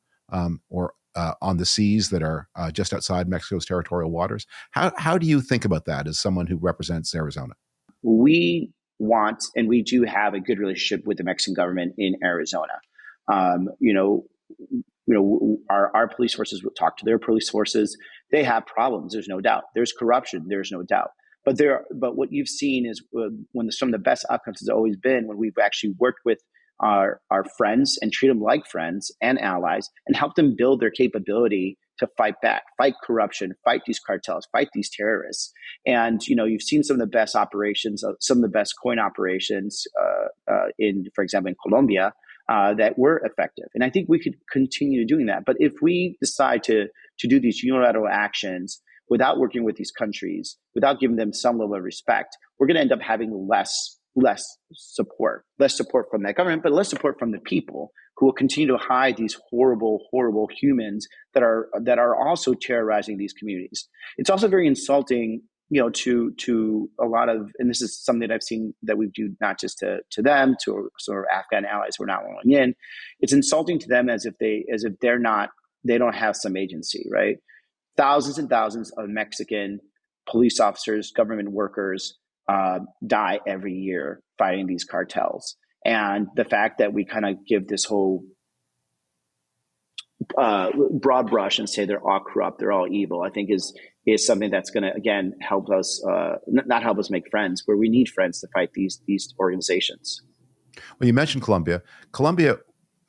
or on the seas that are just outside Mexico's territorial waters. How do you think about that as someone who represents Arizona? We want, and we do have a good relationship with the Mexican government in Arizona. Our police forces will talk to their police forces. They have problems. There's no doubt. There's corruption. There's no doubt. But what you've seen is when some of the best outcomes has always been when we've actually worked with our friends and treat them like friends and allies and help them build their capability to fight back, fight corruption, fight these cartels, fight these terrorists. And, you've seen some of the best operations, some of the best coin operations for example, in Colombia, that were effective. And I think we could continue doing that. But if we decide to do these unilateral actions without working with these countries, without giving them some level of respect, we're going to end up having less support from that government, but less support from the people who will continue to hide these horrible, horrible humans that are also terrorizing these communities. It's also very insulting, to a lot of, and this is something that I've seen that we do not just to them, to sort of Afghan allies who are not rolling in. It's insulting to them as if they don't have some agency, right? Thousands and thousands of Mexican police officers, government workers, die every year fighting these cartels. And the fact that we kind of give this whole broad brush and say they're all corrupt, they're all evil, I think is something that's going to, again, help us, not help us make friends, where we need friends to fight these organizations. Well, you mentioned Colombia. Colombia,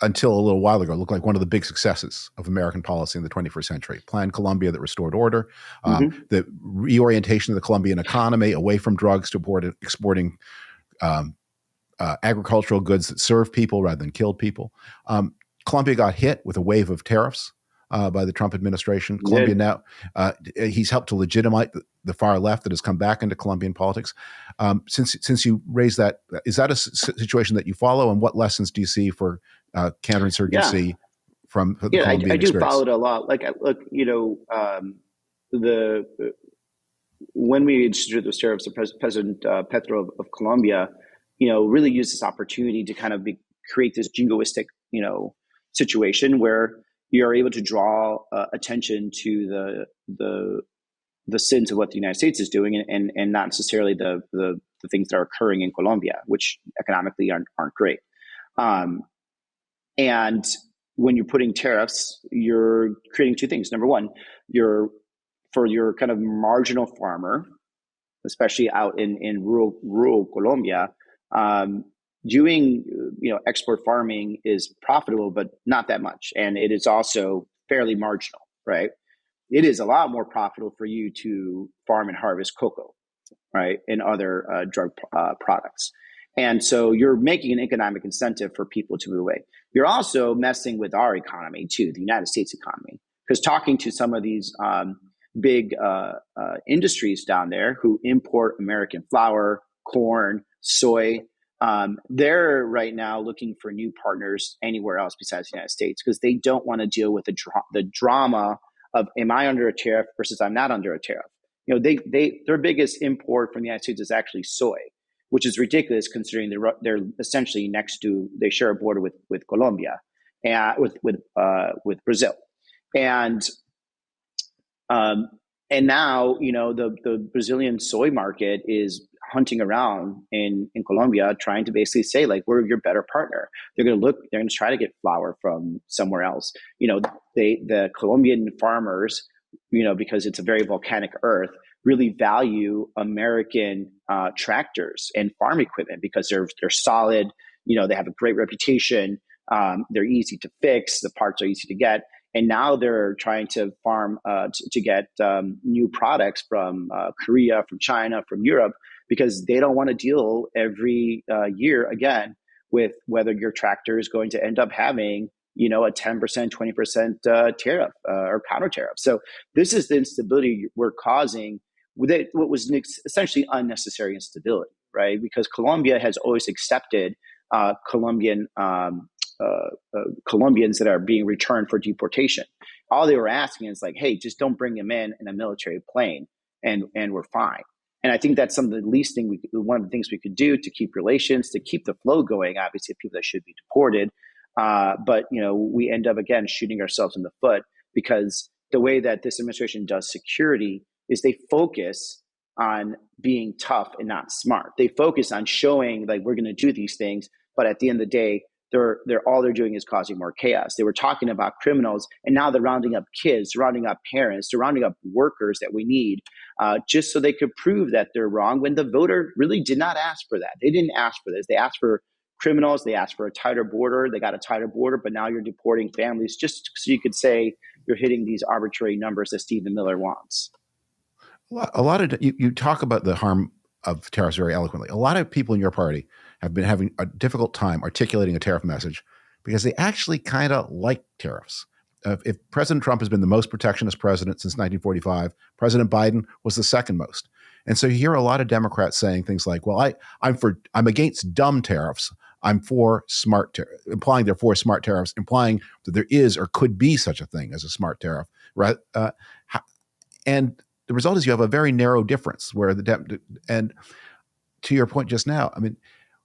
until a little while ago, looked like one of the big successes of American policy in the 21st century. Plan Colombia that restored order, the reorientation of the Colombian economy away from drugs to exporting agricultural goods that serve people rather than kill people. Colombia got hit with a wave of tariffs by the Trump administration. Colombia now, he's helped to legitimize the far left that has come back into Colombian politics. Since you raised that, is that a situation that you follow, and what lessons do you see for counterinsurgency from the Colombian I do experience? follow it a lot. When we instituted those tariffs, President Petro of Colombia, really used this opportunity to kind of create this jingoistic, situation where you're able to draw attention to the sins of what the United States is doing, and not necessarily the things that are occurring in Colombia, which economically aren't great. And when you're putting tariffs, you're creating two things. Number one, for your kind of marginal farmer, especially out in rural Colombia, doing export farming is profitable, but not that much, and it is also fairly marginal, right? It is a lot more profitable for you to farm and harvest cocoa, right, and other drug products. And so you're making an economic incentive for people to move away. You're also messing with our economy too, the United States economy, because talking to some of these big industries down there who import American flour, corn, soy, they're right now looking for new partners anywhere else besides the United States, because they don't want to deal with the drama of, am I under a tariff versus I'm not under a tariff. Their biggest import from the United States is actually soy, which is ridiculous considering they're essentially they share a border with Colombia and with Brazil, and now the Brazilian soy market is hunting around in Colombia, trying to basically say, like, we're your better partner. They're going to try to get flour from somewhere else. The Colombian farmers, because it's a very volcanic earth, really value American tractors and farm equipment because they're solid. They have a great reputation. They're easy to fix. The parts are easy to get. And now they're trying to farm to get new products from Korea, from China, from Europe, because they don't want to deal every year again with whether your tractor is going to end up having a 10%, 20% tariff or counter tariff. So this is the instability we're causing with it, what was essentially unnecessary instability, right? Because Colombia has always accepted Colombian Colombians that are being returned for deportation. All they were asking is like, hey, just don't bring them in a military plane, and we're fine. And I think that's some of the least thing one of the things we could do to keep relations, to keep the flow going, obviously, of people that should be deported. But we end up again shooting ourselves in the foot, because the way that this administration does security is they focus on being tough and not smart. They focus on showing like we're going to do these things, but at the end of the day, they're all they're doing is causing more chaos. They were talking about criminals, and now they're rounding up kids, rounding up parents, they're rounding up workers that we need, just so they could prove that they're wrong when the voter really did not ask for that. They didn't ask for this. They asked for criminals. They asked for a tighter border. They got a tighter border, but now you're deporting families just so you could say you're hitting these arbitrary numbers that Stephen Miller wants. A lot of you talk about the harm of tariffs very eloquently. A lot of people in your party have been having a difficult time articulating a tariff message because they actually kind of like tariffs. If President Trump has been the most protectionist president since 1945, President Biden was the second most. And so you hear a lot of Democrats saying things like, well, I'm against dumb tariffs. I'm for smart tariffs, implying they're for smart tariffs, implying that there is or could be such a thing as a smart tariff. Right? And the result is you have a very narrow difference where and to your point just now, I mean,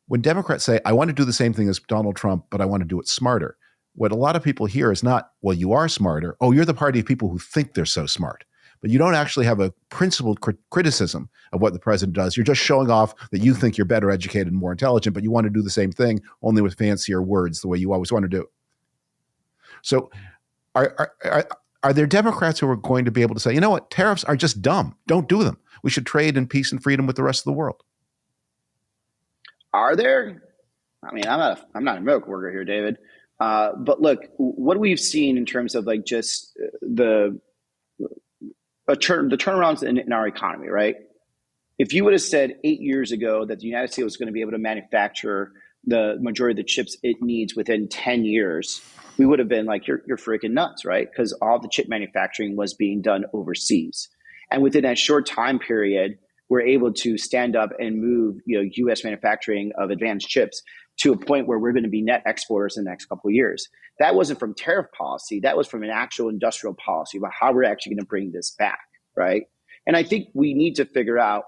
when Democrats say, I want to do the same thing as Donald Trump, but I want to do it smarter, what a lot of people hear is not, well, you are smarter. Oh, you're the party of people who think they're so smart. But you don't actually have a principled criticism of what the president does. You're just showing off that you think you're better educated and more intelligent, but you want to do the same thing, only with fancier words, the way you always want to do it. So are there Democrats who are going to be able to say, you know what, tariffs are just dumb. Don't do them. We should trade in peace and freedom with the rest of the world? Are there? I mean, I'm not a miracle worker here, David. But look, what we've seen in terms of like just the turnarounds in our economy, right? If you would have said 8 years ago that the United States was going to be able to manufacture the majority of the chips it needs within 10 years, we would have been like, you're freaking nuts, right? Because all the chip manufacturing was being done overseas. And within that short time period, we're able to stand up and move, U.S. manufacturing of advanced chips to a point where we're going to be net exporters in the next couple of years. That wasn't from tariff policy. That was from an actual industrial policy about how we're actually going to bring this back, right? And I think we need to figure out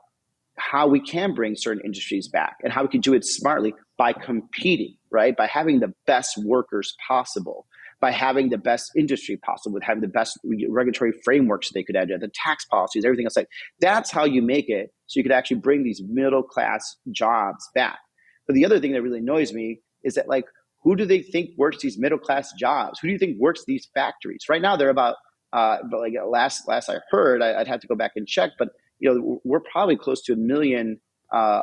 how we can bring certain industries back and how we can do it smartly by competing, right? By having the best workers possible, by having the best industry possible, with having the best regulatory frameworks that they could add to the tax policies, everything else. Like that's how you make it so you could actually bring these middle class jobs back. But the other thing that really annoys me is that like, who do they think works these middle class jobs? Who do you think works these factories? Right now they're about, but like last I heard, I'd have to go back and check, but we're probably close to 1 million. We're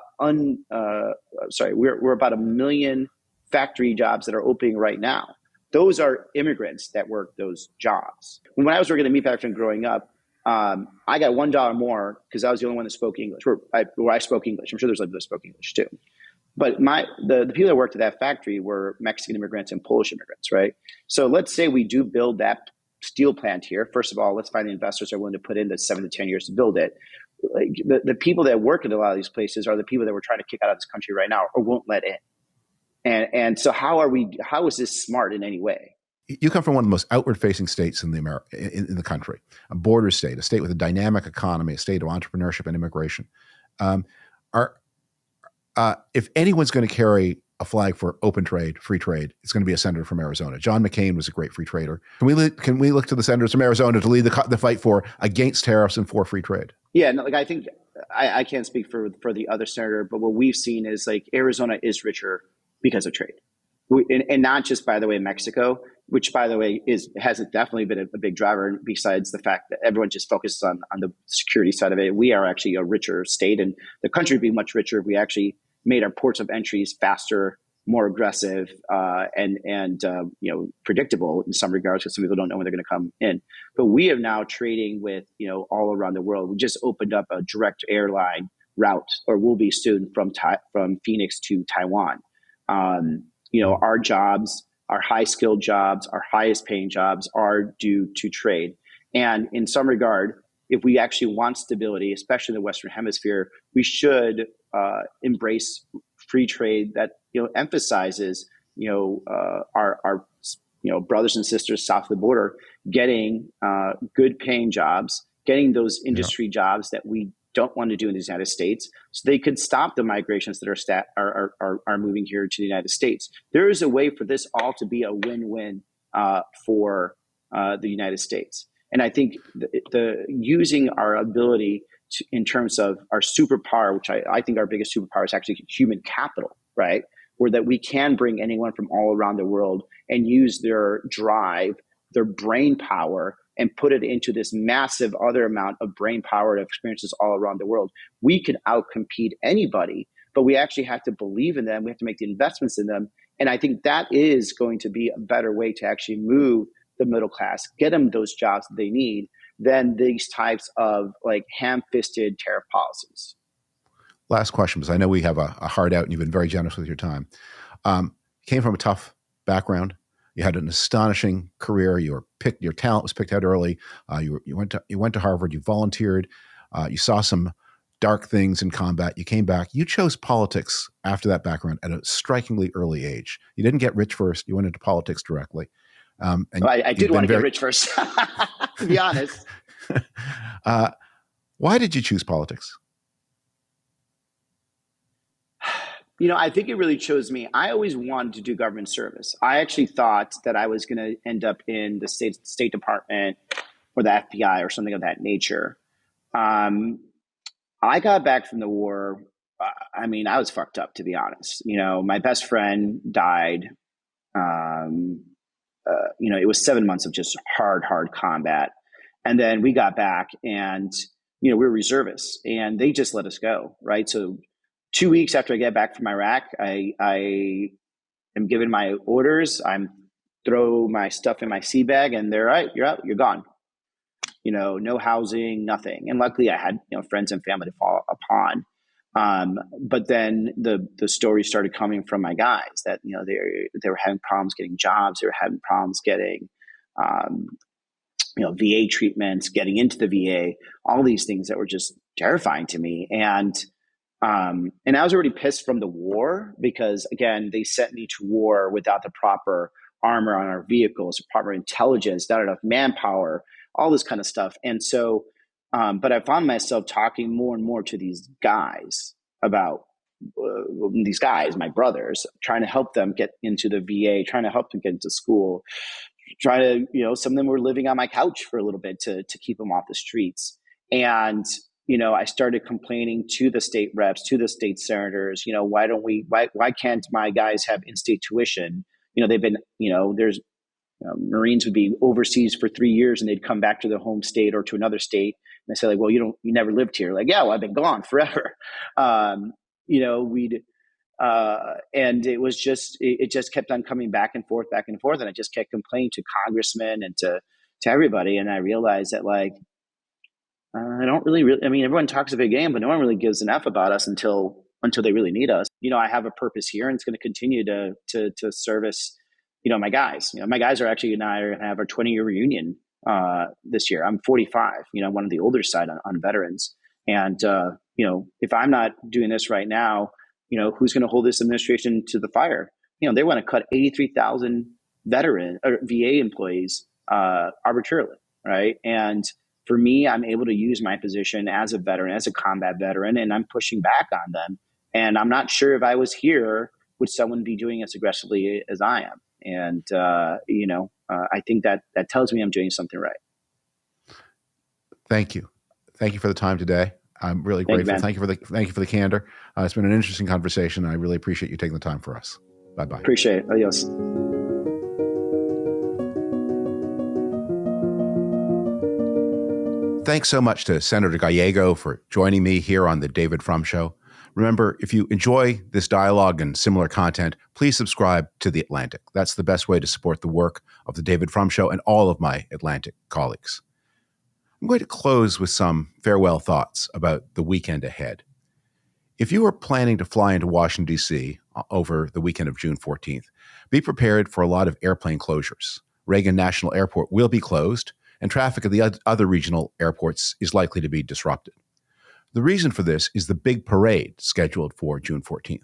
about 1 million factory jobs that are opening right now. Those are immigrants that work those jobs. When I was working in the meat factory growing up, I got $1 more because I was the only one that spoke English. Where I spoke English. I'm sure there's others that spoke English too. But the people that worked at that factory were Mexican immigrants and Polish immigrants, right? So let's say we do build that steel plant here. First of all, let's find the investors that are willing to put in the 7 to 10 years to build it. Like the people that work at a lot of these places are the people that we're trying to kick out of this country right now or won't let in. And so how is this smart in any way? You come from one of the most outward-facing states in the country, a border state, a state with a dynamic economy, a state of entrepreneurship and immigration. If anyone's going to carry a flag for open trade, free trade, it's going to be a senator from Arizona. John McCain was a great free trader. Can we look to the senators from Arizona to lead the fight against tariffs and for free trade? Yeah, no, like I think I can't speak for the other senator, but what we've seen is like Arizona is richer because of trade, and not just, by the way, Mexico, which by the way has definitely been a big driver. Besides the fact that everyone just focuses on the security side of it, we are actually a richer state, and the country would be much richer if we actually made our ports of entries faster, more aggressive, and predictable in some regards, because some people don't know when they're going to come in. But we are now trading with all around the world. We just opened up a direct airline route, or will be soon, from Phoenix to Taiwan. Our jobs, our high skilled jobs, our highest paying jobs are due to trade. And in some regard, if we actually want stability, especially in the Western Hemisphere, we should embrace free trade that emphasizes our brothers and sisters south of the border getting good paying jobs, getting those industry jobs that we don't want to do in the United States, so they could stop the migrations that are moving here to the United States. There is a way for this all to be a win-win for the United States. And I think the using our ability to, in terms of our superpower, which I think our biggest superpower is actually human capital, right? Where that we can bring anyone from all around the world and use their drive, their brain power, and put it into this massive other amount of brain power of experiences all around the world. We can outcompete anybody, but we actually have to believe in them. We have to make the investments in them. And I think that is going to be a better way to actually move the middle class, get them those jobs that they need, than these types of like ham-fisted tariff policies. Last question, because I know we have a hard out and you've been very generous with your time. You came from a tough background. You had an astonishing career. Your talent was picked out early. You went to Harvard. You volunteered. You saw some dark things in combat. You came back. You chose politics after that background at a strikingly early age. You didn't get rich first. You went into politics directly. And I did want to get rich first, to be honest. Why did you choose politics? I think it really chose me. I always wanted to do government service. I actually thought that I was going to end up in the State Department or the FBI or something of that nature. I got back from the war. I was fucked up, to be honest. My best friend died. It was 7 months of just hard combat. And then we got back and, we were reservists and they just let us go. Right. So 2 weeks after I get back from Iraq, I am given my orders. I'm throw my stuff in my sea bag and they're right, you're out, you're gone. No housing, nothing. And luckily I had, friends and family to fall upon. But then the stories started coming from my guys that, they were having problems getting jobs. They were having problems getting, VA treatments, getting into the VA, all these things that were just terrifying to me. And I was already pissed from the war because, again, they sent me to war without the proper armor on our vehicles, proper intelligence, not enough manpower, all this kind of stuff. And so, but I found myself talking more and more to these guys about these guys, my brothers, trying to help them get into the VA, trying to help them get into school, trying to, some of them were living on my couch for a little bit to keep them off the streets. And I started complaining to the state reps, to the state senators, why can't my guys have in-state tuition? They've been, there's Marines would be overseas for 3 years and they'd come back to their home state or to another state. And I say like, well, you never lived here. Like, yeah, well, I've been gone forever. And it was just, it just kept on coming back and forth. And I just kept complaining to congressmen and to everybody. And I realized that like, I don't really, everyone talks a big game, but no one really gives an F about us until they really need us. I have a purpose here and it's going to continue to service, my guys. My guys are actually, and I are going to have our 20-year reunion this year. I'm 45, one of the older side on veterans. And, if I'm not doing this right now, who's going to hold this administration to the fire? They want to cut 83,000 veteran or VA employees arbitrarily, right? And for me, I'm able to use my position as a veteran, as a combat veteran, and I'm pushing back on them. And I'm not sure if I was here, would someone be doing as aggressively as I am? And, I think that tells me I'm doing something right. Thank you. Thank you for the time today. I'm really grateful. Thank you for the candor. It's been an interesting conversation. I really appreciate you taking the time for us. Bye-bye. Appreciate it. Adios. Thanks so much to Senator Gallego for joining me here on the David Frum Show. Remember, if you enjoy this dialogue and similar content, please subscribe to The Atlantic. That's the best way to support the work of the David Frum Show and all of my Atlantic colleagues. I'm going to close with some farewell thoughts about the weekend ahead. If you are planning to fly into Washington, D.C. over the weekend of June 14th, be prepared for a lot of airplane closures. Reagan National Airport will be closed, and traffic at the other regional airports is likely to be disrupted. The reason for this is the big parade scheduled for June 14th.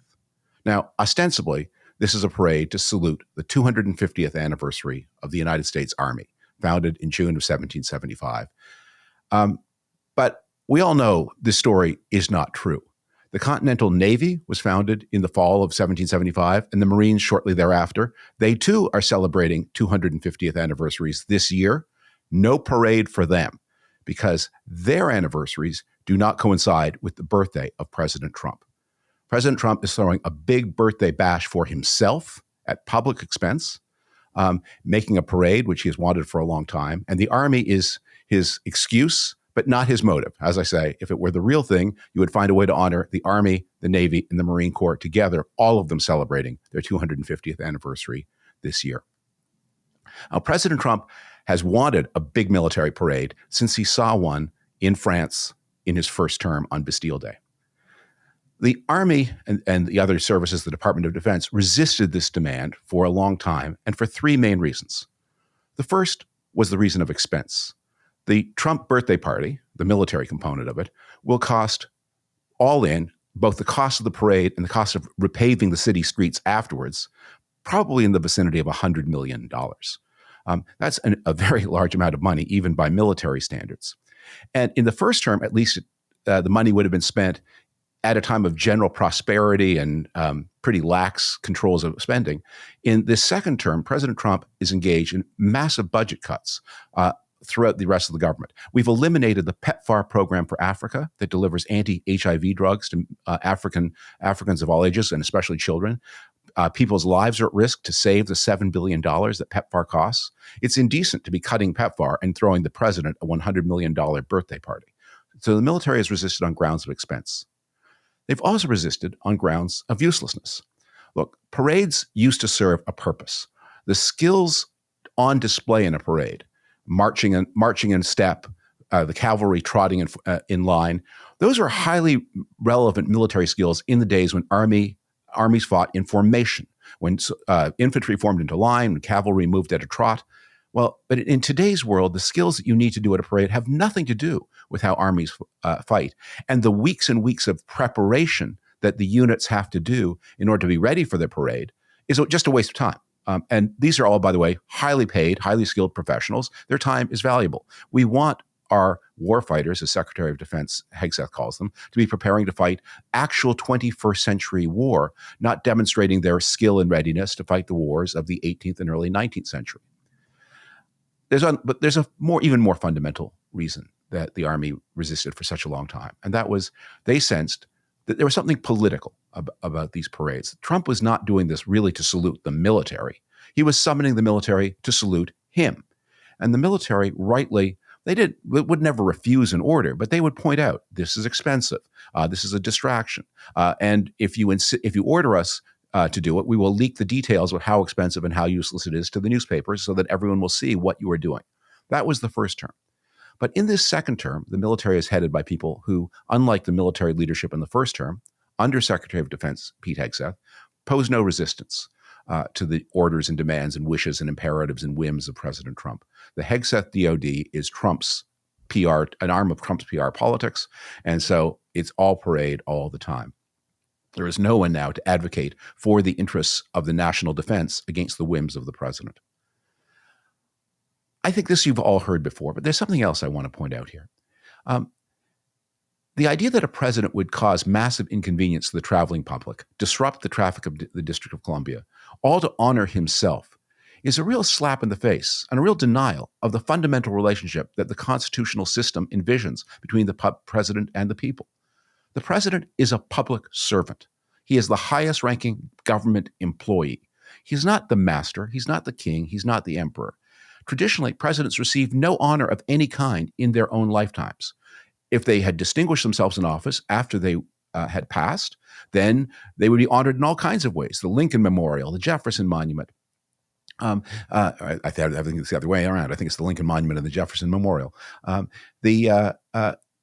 Now, ostensibly, This is a parade to salute the 250th anniversary of the United States Army, founded in June of 1775. But we all know this story is not true. The Continental Navy was founded in the fall of 1775, and the Marines shortly thereafter. They too are celebrating 250th anniversaries this year. No parade for them, because their anniversaries do not coincide with the birthday of President Trump. President Trump is throwing a big birthday bash for himself at public expense, making a parade, which he has wanted for a long time. And the Army is his excuse, but not his motive. As I say, if it were the real thing, you would find a way to honor the Army, the Navy, and the Marine Corps together, all of them celebrating their 250th anniversary this year. Now, President Trump has wanted a big military parade since he saw one in France in his first term on Bastille Day. The Army and the other services, the Department of Defense, resisted this demand for a long time, and for three main reasons. The first was the reason of expense. The Trump birthday party, the military component of it, will cost all in, both the cost of the parade and the cost of repaving the city streets afterwards, probably in the vicinity of $100 million. That's a very large amount of money, even by military standards. And in the first term, at least, the money would have been spent at a time of general prosperity and pretty lax controls of spending. In this second term, President Trump is engaged in massive budget cuts throughout the rest of the government. We've eliminated the PEPFAR program for Africa that delivers anti-HIV drugs to Africans of all ages, and especially children. People's lives are at risk to save the $7 billion that PEPFAR costs. It's indecent to be cutting PEPFAR and throwing the president a $100 million birthday party. So the military has resisted on grounds of expense. They've also resisted on grounds of uselessness. Look, parades used to serve a purpose. The skills on display in a parade, marching in step, the cavalry trotting in line, those are highly relevant military skills in the days when armies fought in formation, when infantry formed into line, when cavalry moved at a trot. Well, but in today's world, the skills that you need to do at a parade have nothing to do with how armies fight. And the weeks and weeks of preparation that the units have to do in order to be ready for the parade is just a waste of time. And these are all, by the way, highly paid, highly skilled professionals. Their time is valuable. We want our warfighters, as Secretary of Defense Hegseth calls them, to be preparing to fight actual 21st century war, not demonstrating their skill and readiness to fight the wars of the 18th and early 19th century. But there's a even more fundamental reason that the Army resisted for such a long time, and that was they sensed that there was something political about these parades. Trump was not doing this really to salute the military. He was summoning the military to salute him. And the military, rightly, they would never refuse an order, but they would point out, this is expensive, this is a distraction, and if you order us to do it, we will leak the details of how expensive and how useless it is to the newspapers so that everyone will see what you are doing. That was the first term. But in this second term, the military is headed by people who, unlike the military leadership in the first term, under Secretary of Defense Pete Hegseth, pose no resistance to the orders and demands and wishes and imperatives and whims of President Trump. The Hegseth DOD is Trump's PR, an arm of Trump's PR politics, and so it's all parade all the time. There is no one now to advocate for the interests of the national defense against the whims of the president. I think this you've all heard before, but there's something else I want to point out here. The idea that a president would cause massive inconvenience to the traveling public, disrupt the traffic of the District of Columbia, all to honor himself, is a real slap in the face and a real denial of the fundamental relationship that the constitutional system envisions between the president and the people. The president is a public servant. He is the highest ranking government employee. He's not the master. He's not the king. He's not the emperor. Traditionally, presidents received no honor of any kind in their own lifetimes. If they had distinguished themselves in office after they had passed, then they would be honored in all kinds of ways. The Lincoln Memorial, the Jefferson Monument. I think it's the other way around. I think it's the Lincoln Monument and the Jefferson Memorial.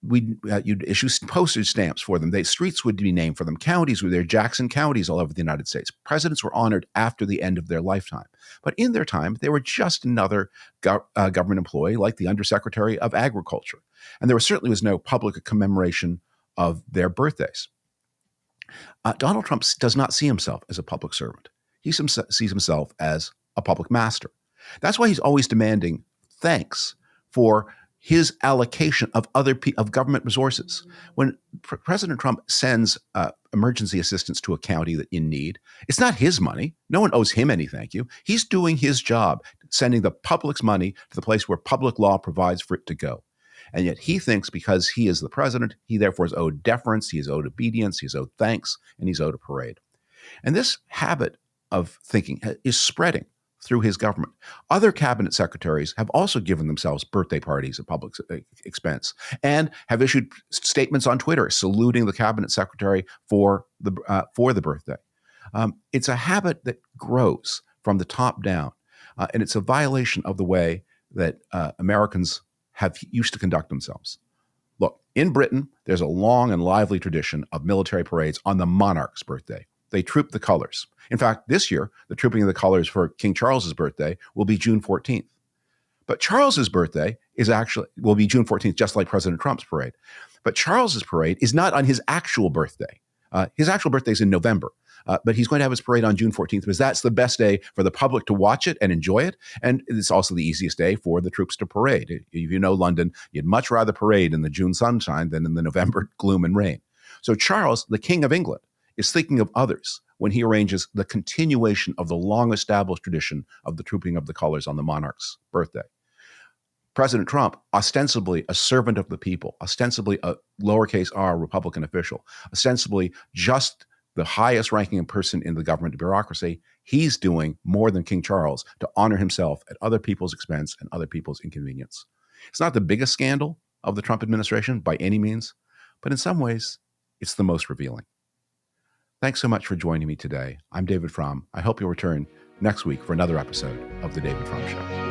You'd issue postage stamps for them. Streets would be named for them. Counties were there, Jackson counties all over the United States. Presidents were honored after the end of their lifetime. But in their time, they were just another government employee like the Undersecretary of Agriculture. And there certainly was no public commemoration of their birthdays. Donald Trump does not see himself as a public servant. He sees himself as a public master. That's why he's always demanding thanks for his allocation of of government resources. When President Trump sends emergency assistance to a county that in need, it's not his money. No one owes him any thank you. He's doing his job, sending the public's money to the place where public law provides for it to go. And yet he thinks because he is the president, he therefore is owed deference, he is owed obedience, he is owed thanks, and he's owed a parade. And this habit of thinking is spreading through his government. Other cabinet secretaries have also given themselves birthday parties at public expense and have issued statements on Twitter saluting the cabinet secretary for the birthday. It's a habit that grows from the top down, and it's a violation of the way that Americans have used to conduct themselves. Look, in Britain, there's a long and lively tradition of military parades on the monarch's birthday. They troop the colors. In fact, this year, the trooping of the colors for King Charles's birthday will be June 14th. But Charles's birthday will be June 14th, just like President Trump's parade. But Charles's parade is not on his actual birthday. His actual birthday is in November. But he's going to have his parade on June 14th because that's the best day for the public to watch it and enjoy it. And it's also the easiest day for the troops to parade. If you know London, you'd much rather parade in the June sunshine than in the November gloom and rain. So Charles, the King of England, is thinking of others when he arranges the continuation of the long-established tradition of the trooping of the colors on the monarch's birthday. President Trump, ostensibly a servant of the people, ostensibly a lowercase r Republican official, ostensibly just the highest ranking person in the government bureaucracy, he's doing more than King Charles to honor himself at other people's expense and other people's inconvenience. It's not the biggest scandal of the Trump administration by any means, but in some ways, it's the most revealing. Thanks so much for joining me today. I'm David Frum. I hope you'll return next week for another episode of The David Frum Show.